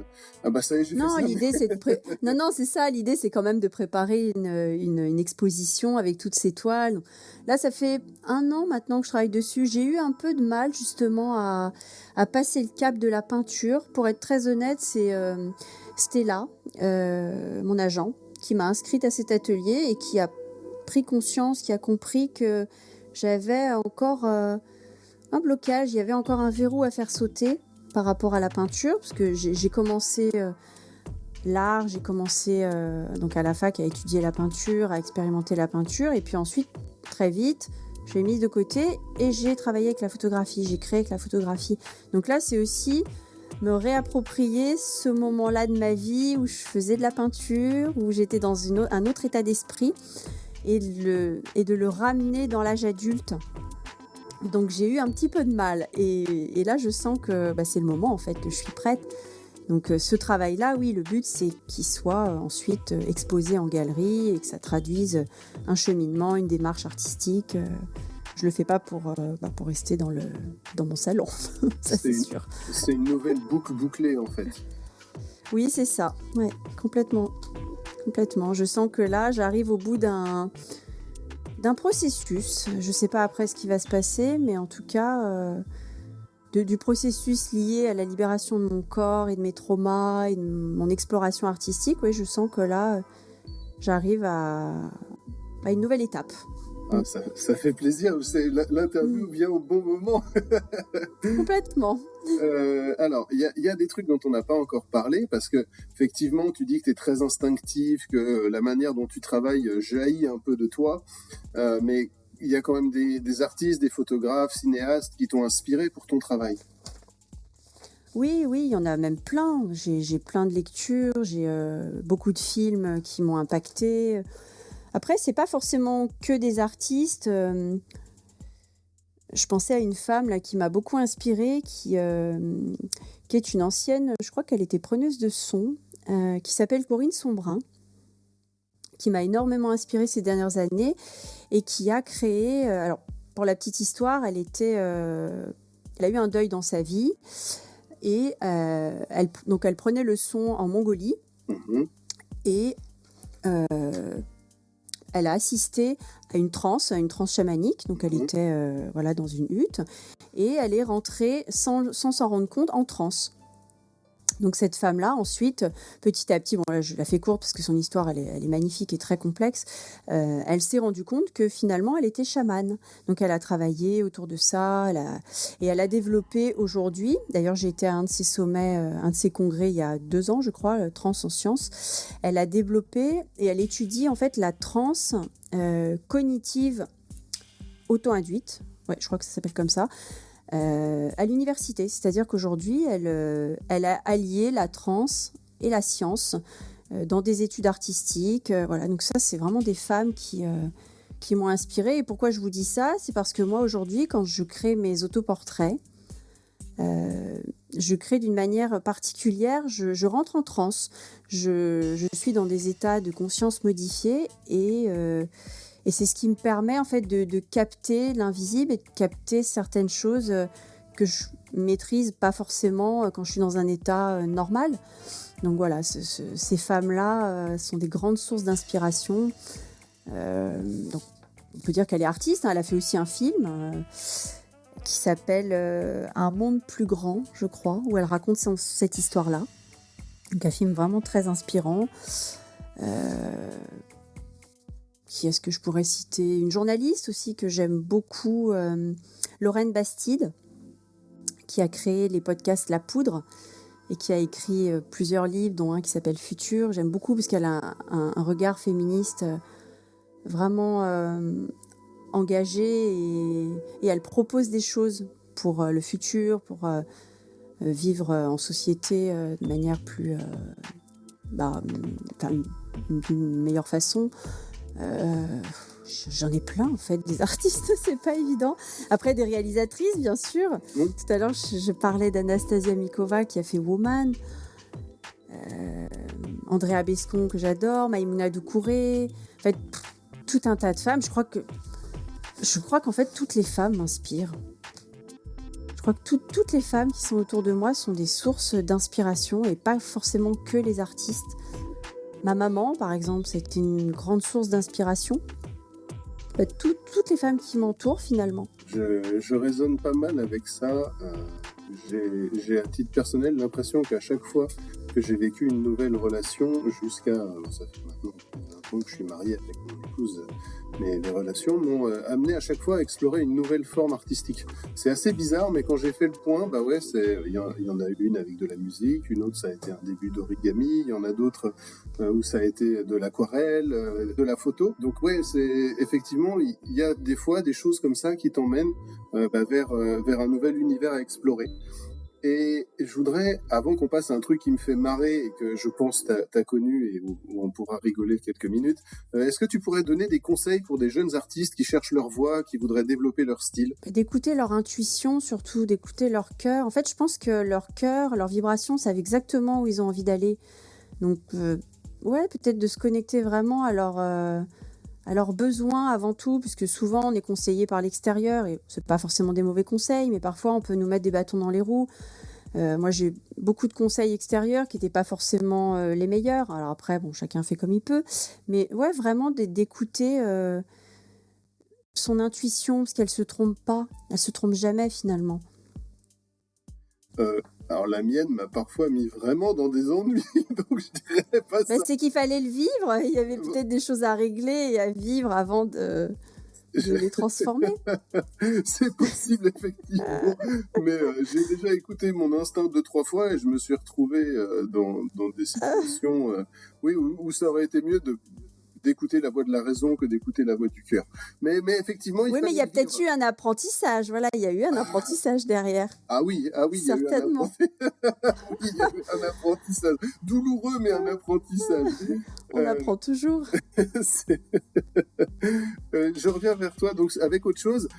Ah bah ça y est, j'ai fait ça. L'idée c'est non, c'est ça. L'idée c'est quand même de préparer une exposition avec toutes ces toiles. Là, ça fait 1 an maintenant que je travaille dessus. J'ai eu un peu de mal justement à passer le cap de la peinture. Pour être très honnête, c'est Stella, mon agent, qui m'a inscrite à cet atelier et qui a pris conscience, qui a compris que j'avais encore un blocage, il y avait encore un verrou à faire sauter par rapport à la peinture, parce que j'ai commencé l'art, j'ai commencé donc à la fac à étudier la peinture, à expérimenter la peinture, et puis ensuite, très vite, je l'ai mise de côté et j'ai travaillé avec la photographie, j'ai créé avec la photographie. Donc là, c'est aussi me réapproprier ce moment-là de ma vie où je faisais de la peinture, où j'étais dans un autre état d'esprit, et de le ramener dans l'âge adulte. Donc j'ai eu un petit peu de mal, et là je sens que c'est le moment en fait, que je suis prête. Donc ce travail-là, oui, le but c'est qu'il soit ensuite exposé en galerie et que ça traduise un cheminement, une démarche artistique. Je le fais pas pour rester dans mon salon, ça c'est sûr. C'est une nouvelle boucle bouclée en fait. Oui, c'est ça, ouais, complètement. Je sens que là j'arrive au bout d'un processus. Je ne sais pas après ce qui va se passer, mais en tout cas, du processus lié à la libération de mon corps et de mes traumas et de mon exploration artistique, oui, je sens que là, j'arrive à une nouvelle étape. Ah, ça fait plaisir, l'interview vient au bon moment. Complètement. Alors, il y a des trucs dont on n'a pas encore parlé, parce que effectivement, tu dis que tu es très instinctif, que la manière dont tu travailles jaillit un peu de toi, mais il y a quand même des artistes, des photographes, cinéastes qui t'ont inspiré pour ton travail. Oui, oui, il y en a même plein. J'ai plein de lectures, j'ai beaucoup de films qui m'ont impacté. Après, c'est pas forcément que des artistes. Je pensais à une femme là qui m'a beaucoup inspirée, qui est une ancienne, je crois qu'elle était preneuse de son, qui s'appelle Corinne Sombrin, qui m'a énormément inspirée ces dernières années et qui a créé. Alors, pour la petite histoire, elle a eu un deuil dans sa vie et elle prenait le son en Mongolie et elle a assisté à une transe chamanique, donc elle était dans une hutte, et elle est rentrée sans s'en rendre compte en transe. Donc cette femme-là, ensuite, petit à petit, bon là je la fais courte parce que son histoire elle est magnifique et très complexe, elle s'est rendue compte que finalement elle était chamane. Donc elle a travaillé autour de ça, elle a développé aujourd'hui, d'ailleurs j'ai été à un de ses sommets, un de ses congrès il y a 2 ans je crois, Trans en sciences, elle a développé et elle étudie en fait la transe cognitive auto-induite, ouais je crois que ça s'appelle comme ça, à l'université. C'est-à-dire qu'aujourd'hui, elle a allié la transe et la science dans des études artistiques. Voilà. Donc ça, c'est vraiment des femmes qui m'ont inspirée. Et pourquoi je vous dis ça ? C'est parce que moi, aujourd'hui, quand je crée mes autoportraits, je crée d'une manière particulière, je rentre en transe. Je suis dans des états de conscience modifiés et c'est ce qui me permet en fait de capter l'invisible et de capter certaines choses que je maîtrise pas forcément quand je suis dans un état normal. Donc voilà, ces femmes-là sont des grandes sources d'inspiration. Donc on peut dire qu'elle est artiste, hein, elle a fait aussi un film qui s'appelle Un monde plus grand, je crois, où elle raconte cette histoire-là. Donc un film vraiment très inspirant. Qui est-ce que je pourrais citer ? Une journaliste aussi que j'aime beaucoup, Lorraine Bastide, qui a créé les podcasts La Poudre et qui a écrit plusieurs livres, dont un qui s'appelle Futur. J'aime beaucoup parce qu'elle a un regard féministe vraiment engagé et elle propose des choses pour le futur, pour vivre en société de manière plus... d'une meilleure façon. J'en ai plein en fait, des artistes, c'est pas évident. Après des réalisatrices bien sûr. Tout à l'heure je parlais d'Anastasia Mikova qui a fait Woman, Andrea Bescon que j'adore, Maïmouna Doucouré, en fait tout un tas de femmes. Je crois qu'en fait toutes les femmes m'inspirent. Je crois que toutes les femmes qui sont autour de moi sont des sources d'inspiration et pas forcément que les artistes. Ma maman, par exemple, c'était une grande source d'inspiration. Toutes les femmes qui m'entourent, finalement. Je résonne pas mal avec ça. J'ai à titre personnel l'impression qu'à chaque fois que j'ai vécu une nouvelle relation, ça fait maintenant 20 ans que je suis marié avec mon épouse, mais les relations m'ont amené à chaque fois à explorer une nouvelle forme artistique. C'est assez bizarre, mais quand j'ai fait le point, il y en a une avec de la musique, une autre ça a été un début d'origami, il y en a d'autres où ça a été de l'aquarelle, de la photo. Donc ouais, c'est effectivement, il y a des fois des choses comme ça qui t'emmènent vers un nouvel univers à explorer. Et je voudrais, avant qu'on passe à un truc qui me fait marrer et que je pense t'as connu et où on pourra rigoler quelques minutes, est-ce que tu pourrais donner des conseils pour des jeunes artistes qui cherchent leur voix, qui voudraient développer leur style ? D'écouter leur intuition, surtout d'écouter leur cœur. En fait, je pense que leur cœur, leur vibration, savent exactement où ils ont envie d'aller. Donc, peut-être de se connecter vraiment à leurs besoins avant tout, puisque souvent on est conseillé par l'extérieur, et c'est pas forcément des mauvais conseils, mais parfois on peut nous mettre des bâtons dans les roues. Moi j'ai eu beaucoup de conseils extérieurs qui n'étaient pas forcément les meilleurs. Alors après, chacun fait comme il peut, mais ouais, vraiment d'écouter son intuition, parce qu'elle se trompe pas, elle se trompe jamais finalement. Alors la mienne m'a parfois mis vraiment dans des ennuis, donc je dirais pas ça. C'est qu'il fallait le vivre, il y avait peut-être des choses à régler et à vivre avant de... de les transformer. C'est possible, effectivement. Mais j'ai déjà écouté mon instinct 2-3 fois et je me suis retrouvé dans des situations oui, où ça aurait été mieux d'écouter la voix de la raison que d'écouter la voix du cœur. Mais effectivement, Oui, mais il y a peut-être eu un apprentissage. Voilà, il y a eu un apprentissage derrière. Ah oui, Certainement. Il y a eu un apprentissage. Douloureux, mais un apprentissage. On apprend toujours. Je reviens vers toi donc avec autre chose.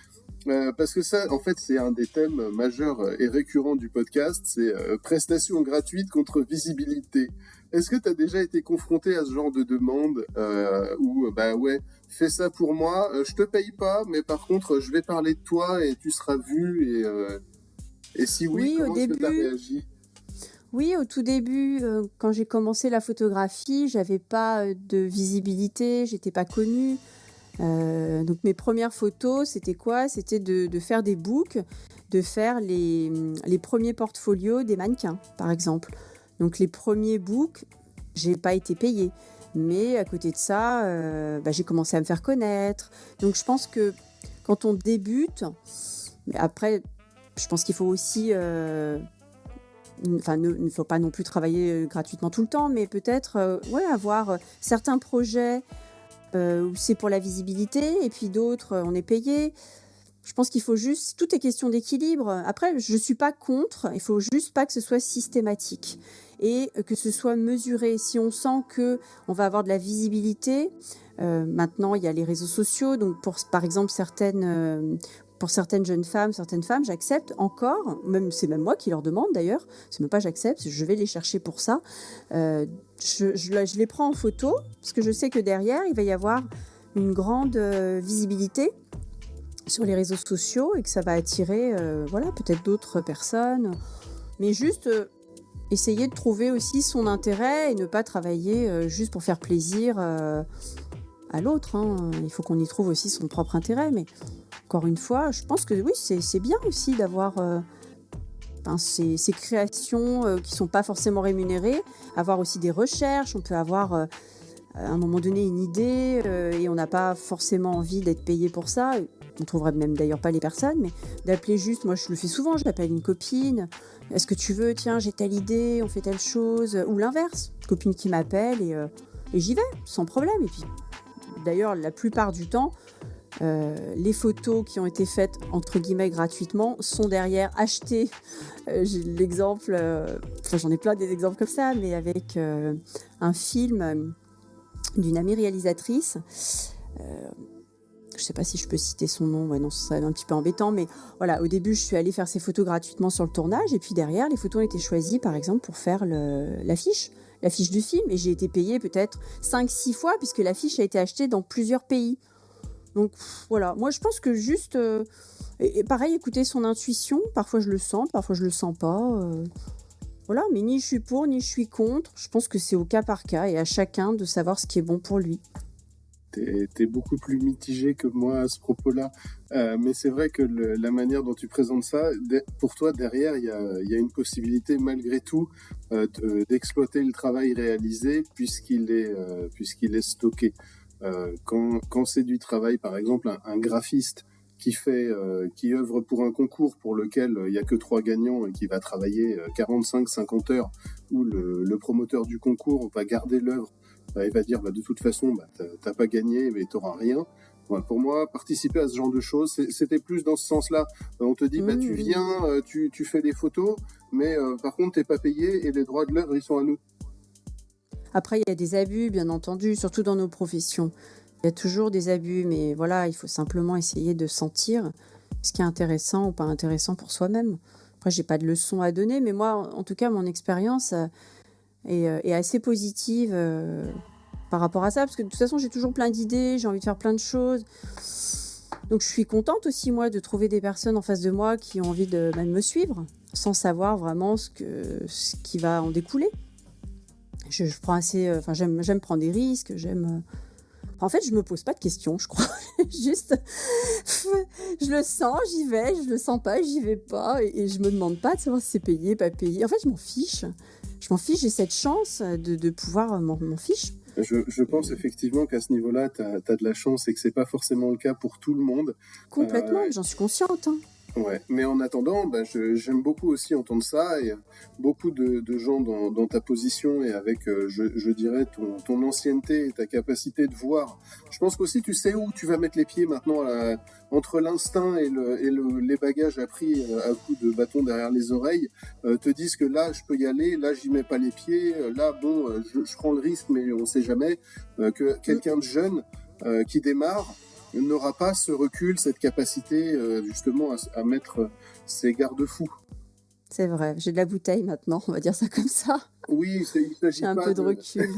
Parce que ça, en fait, c'est un des thèmes majeurs et récurrents du podcast, c'est prestations gratuites contre visibilité. Est-ce que tu as déjà été confronté à ce genre de demande où, bah ouais, fais ça pour moi, je te paye pas, mais par contre, je vais parler de toi et tu seras vu et si oui, comment est-ce que tu as réagi? Oui, au tout début, quand j'ai commencé la photographie, j'avais pas de visibilité, j'étais pas connue. Donc mes premières photos, c'était quoi? C'était de faire des books, de faire les premiers portfolios des mannequins, par exemple. Donc les premiers books, j'ai pas été payée. Mais à côté de ça, j'ai commencé à me faire connaître. Donc je pense que quand on débute, mais après, je pense qu'il faut aussi... il ne faut pas non plus travailler gratuitement tout le temps, mais peut-être avoir certains projets où c'est pour la visibilité, et puis d'autres, on est payé. Je pense qu'il faut juste... Tout est question d'équilibre. Après, je ne suis pas contre. Il ne faut juste pas que ce soit systématique et que ce soit mesuré. Si on sent qu'on va avoir de la visibilité, maintenant, il y a les réseaux sociaux. Donc, par exemple, pour certaines jeunes femmes, certaines femmes, j'accepte encore. C'est même moi qui leur demande d'ailleurs. C'est même pas j'accepte, je vais les chercher pour ça. Je les prends en photo parce que je sais que derrière, il va y avoir une grande visibilité sur les réseaux sociaux et que ça va attirer peut-être d'autres personnes. Mais juste essayer de trouver aussi son intérêt et ne pas travailler juste pour faire plaisir à l'autre. Il faut qu'on y trouve aussi son propre intérêt. Mais encore une fois, je pense que oui, c'est bien aussi d'avoir ces créations qui ne sont pas forcément rémunérées, avoir aussi des recherches. On peut avoir à un moment donné une idée et on n'a pas forcément envie d'être payé pour ça. On ne trouverait même d'ailleurs pas les personnes, mais d'appeler juste, moi je le fais souvent, j'appelle une copine, est-ce que tu veux, tiens j'ai telle idée, on fait telle chose, ou l'inverse, une copine qui m'appelle et j'y vais, sans problème. Et puis d'ailleurs la plupart du temps, les photos qui ont été faites entre guillemets gratuitement sont derrière achetées. J'ai l'exemple, j'en ai plein des exemples comme ça, mais avec un film d'une amie réalisatrice. Je ne sais pas si je peux citer son nom, non, ce serait un petit peu embêtant, mais voilà, au début, je suis allée faire ces photos gratuitement sur le tournage, et puis derrière, les photos ont été choisies, par exemple, pour faire l'affiche du film, et j'ai été payée peut-être 5-6 fois, puisque l'affiche a été achetée dans plusieurs pays. Donc voilà, moi je pense que juste, et pareil, écouter son intuition, parfois je le sens, parfois je le sens pas, voilà, mais ni je suis pour, ni je suis contre, je pense que c'est au cas par cas, et à chacun de savoir ce qui est bon pour lui. T'es beaucoup plus mitigé que moi à ce propos-là, mais c'est vrai que la manière dont tu présentes ça, pour toi derrière il y a une possibilité malgré tout d'exploiter le travail réalisé puisqu'il est stocké. Quand c'est du travail, par exemple un graphiste qui œuvre pour un concours pour lequel il y a que 3 gagnants et qui va travailler 45-50 heures, où le promoteur du concours va garder l'œuvre. Il va dire de toute façon t'as pas gagné mais t'auras rien. Pour moi, participer à ce genre de choses, c'était plus dans ce sens-là. On te dit tu viens, tu fais des photos, mais par contre t'es pas payé et les droits de l'œuvre ils sont à nous. Après il y a des abus bien entendu, surtout dans nos professions. Il y a toujours des abus, mais voilà, il faut simplement essayer de sentir ce qui est intéressant ou pas intéressant pour soi-même. Après j'ai pas de leçon à donner, mais moi en tout cas mon expérience est assez positive par rapport à ça, parce que de toute façon j'ai toujours plein d'idées, j'ai envie de faire plein de choses, donc je suis contente aussi moi de trouver des personnes en face de moi qui ont envie de me suivre sans savoir vraiment ce qui va en découler. Je prends j'aime prendre des risques, en fait je me pose pas de questions, je crois. Juste je le sens, j'y vais, je le sens pas, j'y vais pas, et je me demande pas de savoir si c'est payé, pas payé. En fait je m'en fiche. je m'en fiche, j'ai cette chance de pouvoir m'en fiche. Je pense effectivement qu'à ce niveau-là, tu as de la chance et que c'est pas forcément le cas pour tout le monde. Complètement, j'en suis consciente. Hein. Ouais, mais en attendant, j'aime beaucoup aussi entendre ça et beaucoup de gens dans ta position et avec, je dirais, ton ancienneté et ta capacité de voir. Je pense qu'aussi tu sais où tu vas mettre les pieds maintenant entre l'instinct et les bagages appris à coups de bâton derrière les oreilles, te disent que là je peux y aller, là j'y mets pas les pieds, là bon, je prends le risque mais on sait jamais, que quelqu'un de jeune qui démarre n'aura pas ce recul, cette capacité justement à mettre ses garde-fous. C'est vrai, j'ai de la bouteille maintenant, on va dire ça comme ça. Oui, il s'agit j'ai un peu de recul.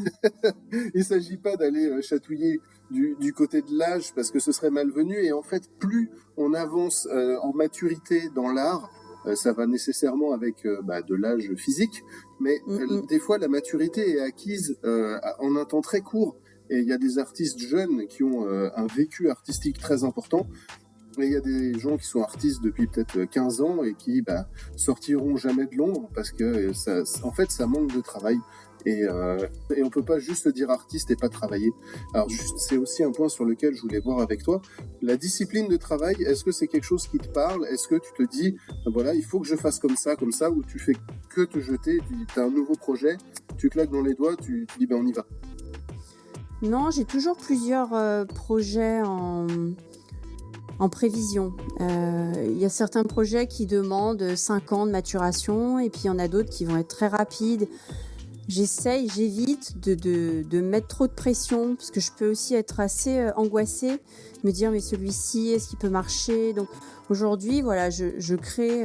Il ne s'agit pas d'aller chatouiller du côté de l'âge parce que ce serait malvenu. Et en fait, plus on avance en maturité dans l'art, ça va nécessairement avec de l'âge physique, mais des fois la maturité est acquise en un temps très court. Et il y a des artistes jeunes qui ont un vécu artistique très important. Et il y a des gens qui sont artistes depuis peut-être 15 ans et qui sortiront jamais de l'ombre parce que en fait, ça manque de travail. Et on peut pas juste dire artiste et pas travailler. Alors c'est aussi un point sur lequel je voulais voir avec toi. La discipline de travail, est-ce que c'est quelque chose qui te parle? Est-ce que tu te dis, voilà, il faut que je fasse comme ça, ou tu fais que te jeter, tu as un nouveau projet, tu claques dans les doigts, tu dis, on y va? Non, j'ai toujours plusieurs projets en prévision. Il y a certains projets qui demandent 5 ans de maturation et puis il y en a d'autres qui vont être très rapides. J'évite de mettre trop de pression parce que je peux aussi être assez angoissée, me dire mais celui-ci, est-ce qu'il peut marcher? Donc aujourd'hui, voilà, je crée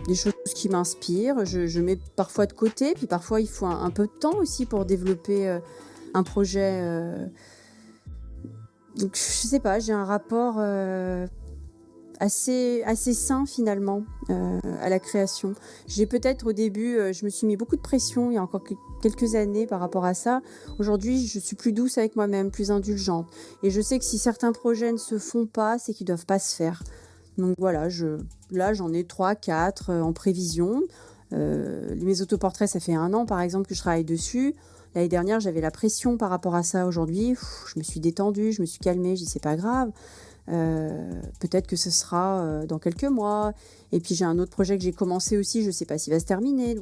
des choses qui m'inspirent, je mets parfois de côté, puis parfois il faut un peu de temps aussi pour développer un projet. Donc je sais pas, j'ai un rapport assez sain finalement à la création. J'ai peut-être au début, je me suis mis beaucoup de pression il y a encore quelques années par rapport à ça. Aujourd'hui, je suis plus douce avec moi-même, plus indulgente. Et je sais que si certains projets ne se font pas, c'est qu'ils doivent pas se faire. Donc voilà, là j'en ai 3, 4 en prévision. Mes autoportraits, ça fait 1 an par exemple que je travaille dessus. L'année dernière, j'avais la pression par rapport à ça. Aujourd'hui, je me suis détendue, je me suis calmée, je dis c'est pas grave. Peut-être que ce sera dans quelques mois. Et puis j'ai un autre projet que j'ai commencé aussi, je sais pas s'il va se terminer.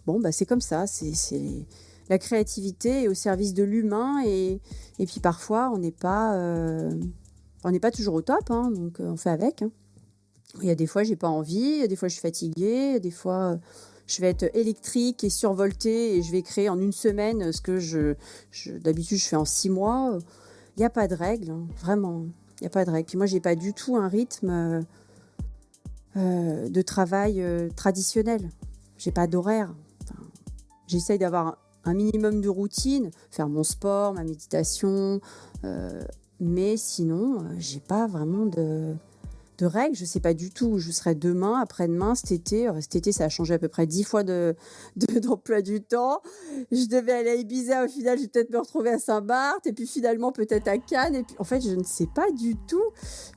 Bon, c'est comme ça, c'est la créativité est au service de l'humain et puis parfois on n'est pas toujours au top, hein, donc on fait avec. Hein. Il y a des fois j'ai pas envie, il y a des fois je suis fatiguée, des fois je vais être électrique et survoltée et je vais créer en 1 semaine ce que d'habitude je fais en 6 mois. Il n'y a pas de règle, hein, vraiment, il n'y a pas de règle. Puis moi j'ai pas du tout un rythme de travail traditionnel. J'ai pas d'horaire. Enfin, j'essaye d'avoir un minimum de routine, faire mon sport, ma méditation, mais sinon j'ai pas vraiment de règles, je sais pas du tout où je serai demain, après-demain, cet été. Cet été, ça a changé à peu près 10 fois d'emploi du temps. Je devais aller à Ibiza, au final, je vais peut-être me retrouver à Saint-Barth, et puis finalement, peut-être à Cannes. Et puis, en fait, je ne sais pas du tout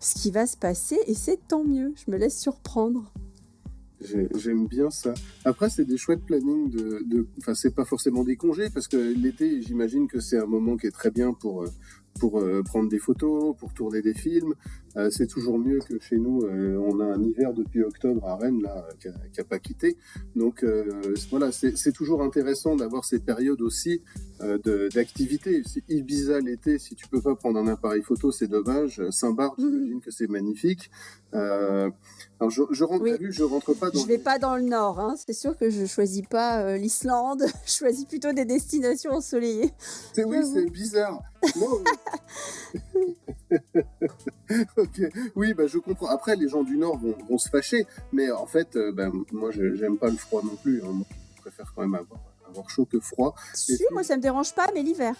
ce qui va se passer, et c'est tant mieux. Je me laisse surprendre. J'aime bien ça. Après, c'est des chouettes plannings enfin, c'est pas forcément des congés, parce que l'été, j'imagine que c'est un moment qui est très bien pour prendre des photos, pour tourner des films. C'est toujours mieux que chez nous. On a un hiver depuis octobre à Rennes, là, qui a pas quitté. Donc, voilà, c'est toujours intéressant d'avoir ces périodes aussi d'activité. Ibiza l'été, si tu peux pas prendre un appareil photo, c'est dommage. Saint-Barth, j'imagine que c'est magnifique. Alors, je rentre, oui. Je rentre pas dans... Je vais pas dans le nord, hein. C'est sûr que je choisis pas l'Islande. Je choisis plutôt des destinations ensoleillées. Oui, c'est bizarre. Non, ok. Oui, je comprends. Après, les gens du Nord vont se fâcher, mais en fait, moi, j'aime pas le froid non plus. Hein. Moi, je préfère quand même avoir chaud que froid. Moi, ça me dérange pas, mais l'hiver,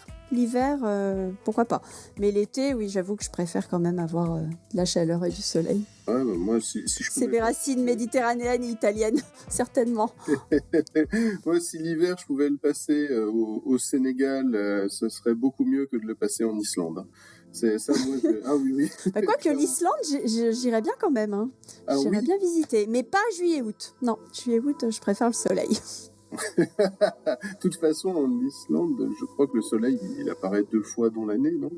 pourquoi pas. Mais l'été, oui, j'avoue que je préfère quand même avoir de la chaleur et du soleil. Ouais, moi, si je c'est mes racines méditerranéennes et italiennes, certainement. Moi, si l'hiver, je pouvais le passer au Sénégal, ce serait beaucoup mieux que de le passer en Islande. C'est ça, moi, ah oui, oui. Bah, quoique l'Islande, j'irais bien quand même. Hein. Ah J'irais oui. bien visiter, mais pas juillet-août. Non, juillet-août, je préfère le soleil. De toute façon, en Islande, je crois que le soleil, il apparaît 2 fois dans l'année, non?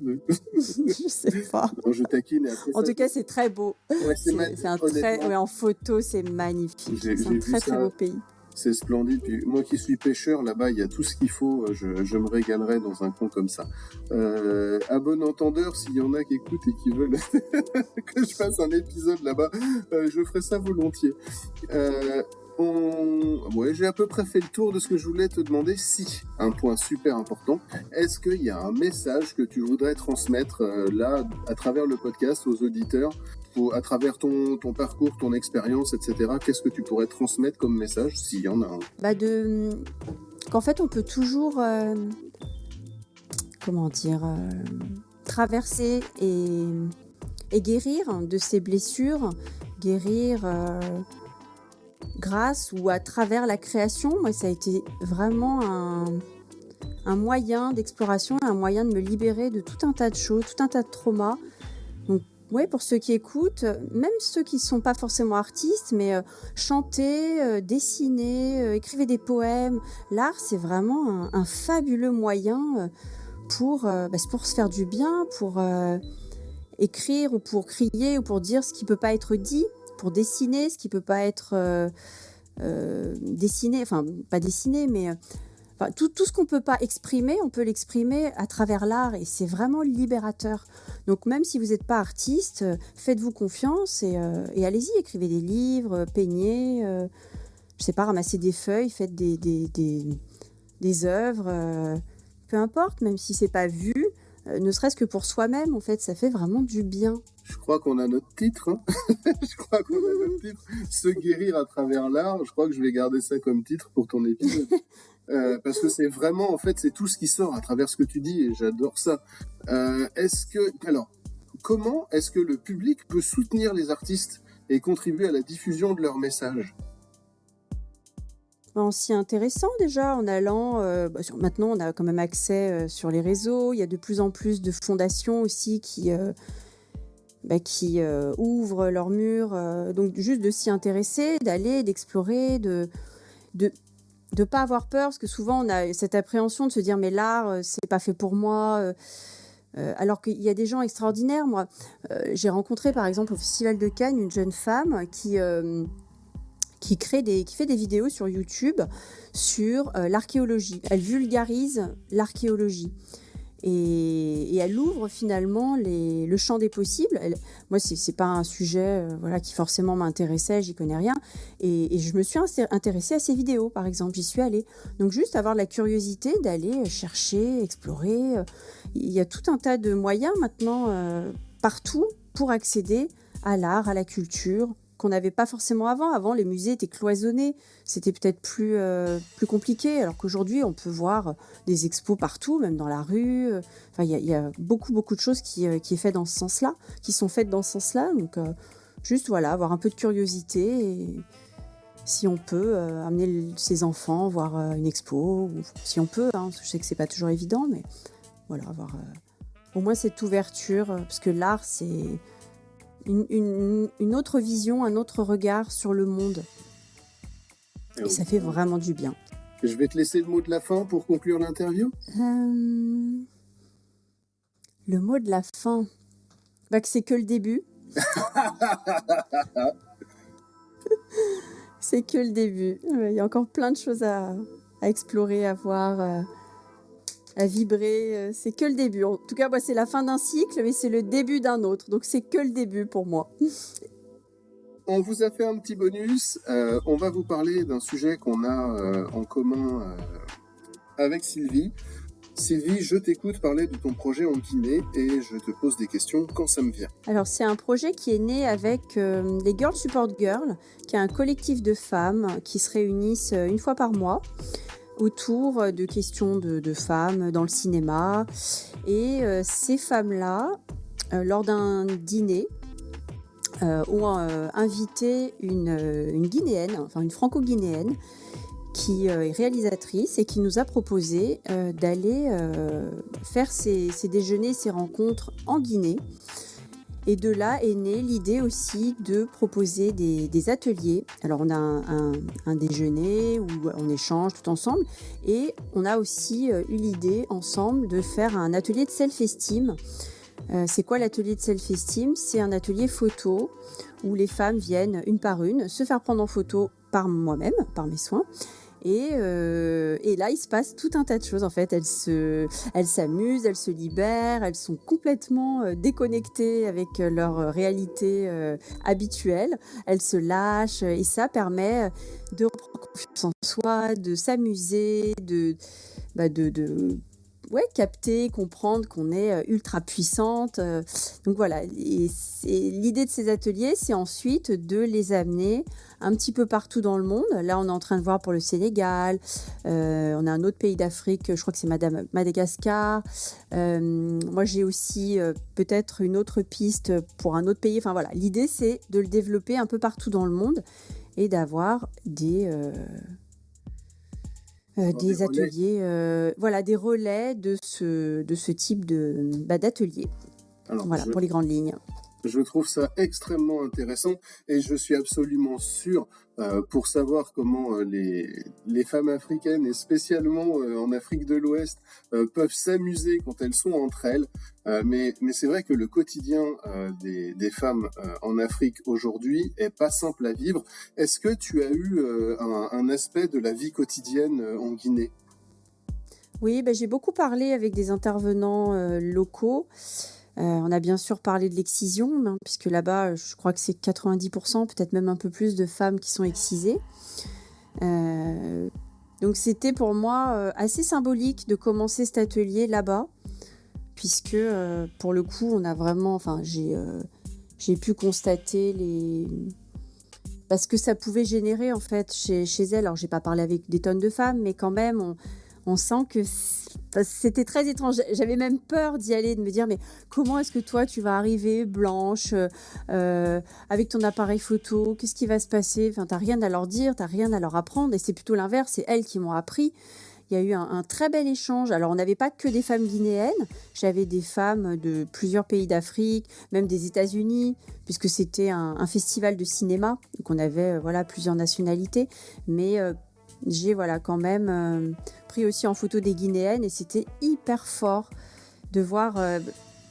Je sais pas. Non, je taquine. Et après En ça, tout cas, c'est très beau. ouais, C'est un très, ouais, en photo, c'est magnifique. C'est un vu très ça. très beau pays. C'est splendide. Puis moi qui suis pêcheur, là-bas, il y a tout ce qu'il faut. Je me régalerai dans un coin comme ça. À bon entendeur, s'il y en a qui écoutent et qui veulent que je fasse un épisode là-bas, je ferai ça volontiers. Ouais, j'ai à peu près fait le tour de ce que je voulais te demander. Si, un point super important, est-ce qu'il y a un message que tu voudrais transmettre là, à travers le podcast, aux auditeurs, à travers ton parcours, ton expérience, etc. Qu'est-ce que tu pourrais transmettre comme message, s'il y en a un? Bah qu'en fait, on peut toujours, traverser et guérir de ses blessures, guérir grâce ou à travers la création. Moi, ça a été vraiment un moyen d'exploration, un moyen de me libérer de tout un tas de choses, tout un tas de traumas. Donc, ouais, pour ceux qui écoutent, même ceux qui ne sont pas forcément artistes, mais chanter, dessiner, écrivez des poèmes. L'art, c'est vraiment un fabuleux moyen pour se faire du bien, pour écrire ou pour crier ou pour dire ce qui ne peut pas être dit, pour dessiner ce qui ne peut pas être dessiné, enfin pas dessiné, mais tout ce qu'on ne peut pas exprimer, on peut l'exprimer à travers l'art et c'est vraiment libérateur. Donc même si vous n'êtes pas artiste, faites-vous confiance et allez-y, écrivez des livres, peignez, je sais pas, ramassez des feuilles, faites des œuvres, peu importe, même si c'est pas vu, ne serait-ce que pour soi-même, en fait, ça fait vraiment du bien. Je crois qu'on a notre titre. Hein. Je crois qu'on a notre titre. Se guérir à travers l'art. Je crois que je vais garder ça comme titre pour ton épisode. Parce que c'est vraiment, en fait, c'est tout ce qui sort à travers ce que tu dis et j'adore ça. Comment est-ce que le public peut soutenir les artistes et contribuer à la diffusion de leur message? En s'y intéressant déjà, en allant... maintenant, on a quand même accès sur les réseaux. Il y a de plus en plus de fondations aussi qui ouvrent leurs murs. Donc, juste de s'y intéresser, d'aller, d'explorer, de pas avoir peur. Parce que souvent, on a cette appréhension de se dire « mais l'art, c'est pas fait pour moi ». Alors qu'il y a des gens extraordinaires. Moi, j'ai rencontré par exemple au Festival de Cannes une jeune femme qui fait des vidéos sur YouTube sur l'archéologie. Elle vulgarise l'archéologie. Et elle ouvre finalement le champ des possibles. Moi, c'est pas un sujet qui forcément m'intéressait, j'y connais rien. Et je me suis intéressée à ses vidéos, par exemple. J'y suis allée. Donc, juste avoir la curiosité d'aller chercher, explorer. Il y a tout un tas de moyens maintenant, partout, pour accéder à l'art, à la culture, qu'on n'avait pas forcément avant. Avant, les musées étaient cloisonnés. C'était peut-être plus compliqué, alors qu'aujourd'hui, on peut voir des expos partout, même dans la rue. Enfin, il y a beaucoup, beaucoup de choses qui sont faites dans ce sens-là. Donc, juste, avoir un peu de curiosité et si on peut amener ses enfants voir une expo, ou si on peut, hein, je sais que c'est pas toujours évident, mais voilà, avoir au moins cette ouverture, parce que l'art, c'est une autre vision, un autre regard sur le monde. Et ça fait vraiment du bien. Je vais te laisser le mot de la fin pour conclure l'interview. Le mot de la fin, que c'est que le début. C'est que le début. Il y a encore plein de choses à explorer, à voir, à vibrer. C'est que le début. En tout cas, moi, c'est la fin d'un cycle, mais c'est le début d'un autre. Donc, c'est que le début pour moi. On vous a fait un petit bonus. On va vous parler d'un sujet qu'on a en commun avec Sylvie. Sylvie, je t'écoute parler de ton projet en kiné et je te pose des questions quand ça me vient. Alors, c'est un projet qui est né avec les Girls Support Girls, qui est un collectif de femmes qui se réunissent une fois par mois autour de questions de femmes dans le cinéma. Et ces femmes-là, lors d'un dîner, ont invité une Guinéenne, enfin une franco-guinéenne, qui est réalisatrice et qui nous a proposé d'aller faire ces déjeuners, ces rencontres en Guinée. Et de là est née l'idée aussi de proposer des ateliers. Alors on a un déjeuner où on échange tout ensemble et on a aussi eu l'idée ensemble de faire un atelier de self-esteem. C'est quoi l'atelier de self-esteem ? C'est un atelier photo où les femmes viennent une par une se faire prendre en photo par moi-même, par mes soins. Et là, il se passe tout un tas de choses. En fait, elles s'amusent, elles se libèrent, elles sont complètement déconnectées avec leur réalité habituelle. Elles se lâchent et ça permet de reprendre confiance en soi, de s'amuser, de capter, comprendre qu'on est ultra puissante. Donc voilà, et l'idée de ces ateliers, c'est ensuite de les amener un petit peu partout dans le monde. Là, on est en train de voir pour le Sénégal, on a un autre pays d'Afrique, je crois que c'est Madagascar. Moi, j'ai aussi peut-être une autre piste pour un autre pays. Enfin voilà, l'idée, c'est de le développer un peu partout dans le monde et d'avoir des ateliers, des relais de ce type d'atelier. Voilà, pour les grandes lignes. Je trouve ça extrêmement intéressant et je suis absolument sûr, pour savoir comment les femmes africaines et spécialement en Afrique de l'Ouest peuvent s'amuser quand elles sont entre elles. Mais c'est vrai que le quotidien des femmes en Afrique aujourd'hui est pas simple à vivre. Est-ce que tu as eu un aspect de la vie quotidienne en Guinée ? Oui, j'ai beaucoup parlé avec des intervenants locaux. On a bien sûr parlé de l'excision, puisque là-bas, je crois que c'est 90%, peut-être même un peu plus de femmes qui sont excisées. Donc c'était pour moi assez symbolique de commencer cet atelier là-bas, puisque pour le coup, on a vraiment, j'ai pu constater parce que ça pouvait générer en fait chez elles. Alors j'ai pas parlé avec des tonnes de femmes, mais quand même on sent que c'était très étrange. J'avais même peur d'y aller, de me dire mais comment est-ce que toi tu vas arriver blanche avec ton appareil photo, qu'est-ce qui va se passer ? Enfin, t'as rien à leur dire, t'as rien à leur apprendre, et c'est plutôt l'inverse, c'est elles qui m'ont appris. Il y a eu un très bel échange. Alors, on n'avavait pas que des femmes guinéennes. J'avais des femmes de plusieurs pays d'Afrique, même des États-Unis, puisque c'était un festival de cinéma. Donc, on avait plusieurs nationalités. Mais j'ai quand même pris aussi en photo des Guinéennes. Et c'était hyper fort de voir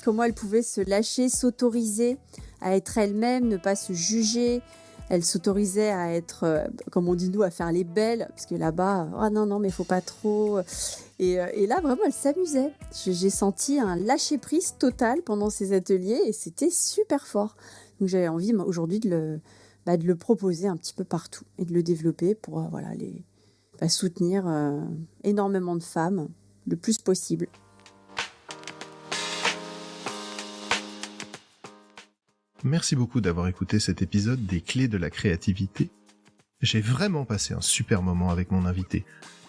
comment elles pouvaient se lâcher, s'autoriser à être elles-mêmes, ne pas se juger. Elle s'autorisait à être, comme on dit nous, à faire les belles, parce que là-bas, non, mais il ne faut pas trop. Et là, vraiment, elle s'amusait. J'ai senti un lâcher-prise total pendant ces ateliers et c'était super fort. Donc j'avais envie aujourd'hui de le proposer un petit peu partout et de le développer pour soutenir énormément de femmes le plus possible. Merci beaucoup d'avoir écouté cet épisode des Clés de la créativité. J'ai vraiment passé un super moment avec mon invité.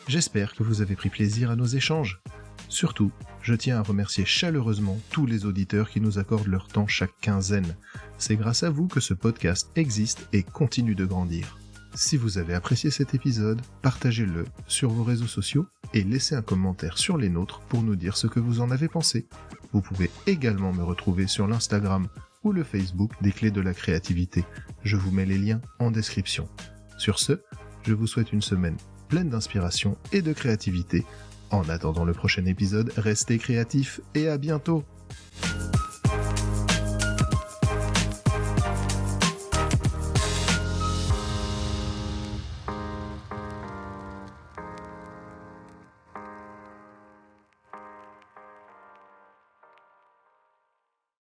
J'espère que vous avez pris plaisir à nos échanges. Surtout, je tiens à remercier chaleureusement tous les auditeurs qui nous accordent leur temps chaque quinzaine. C'est grâce à vous que ce podcast existe et continue de grandir. Si vous avez apprécié cet épisode, partagez-le sur vos réseaux sociaux et laissez un commentaire sur les nôtres pour nous dire ce que vous en avez pensé. Vous pouvez également me retrouver sur l'Instagram ou le Facebook des Clés de la créativité. Je vous mets les liens en description. Sur ce, je vous souhaite une semaine pleine d'inspiration et de créativité. En attendant le prochain épisode, restez créatifs et à bientôt!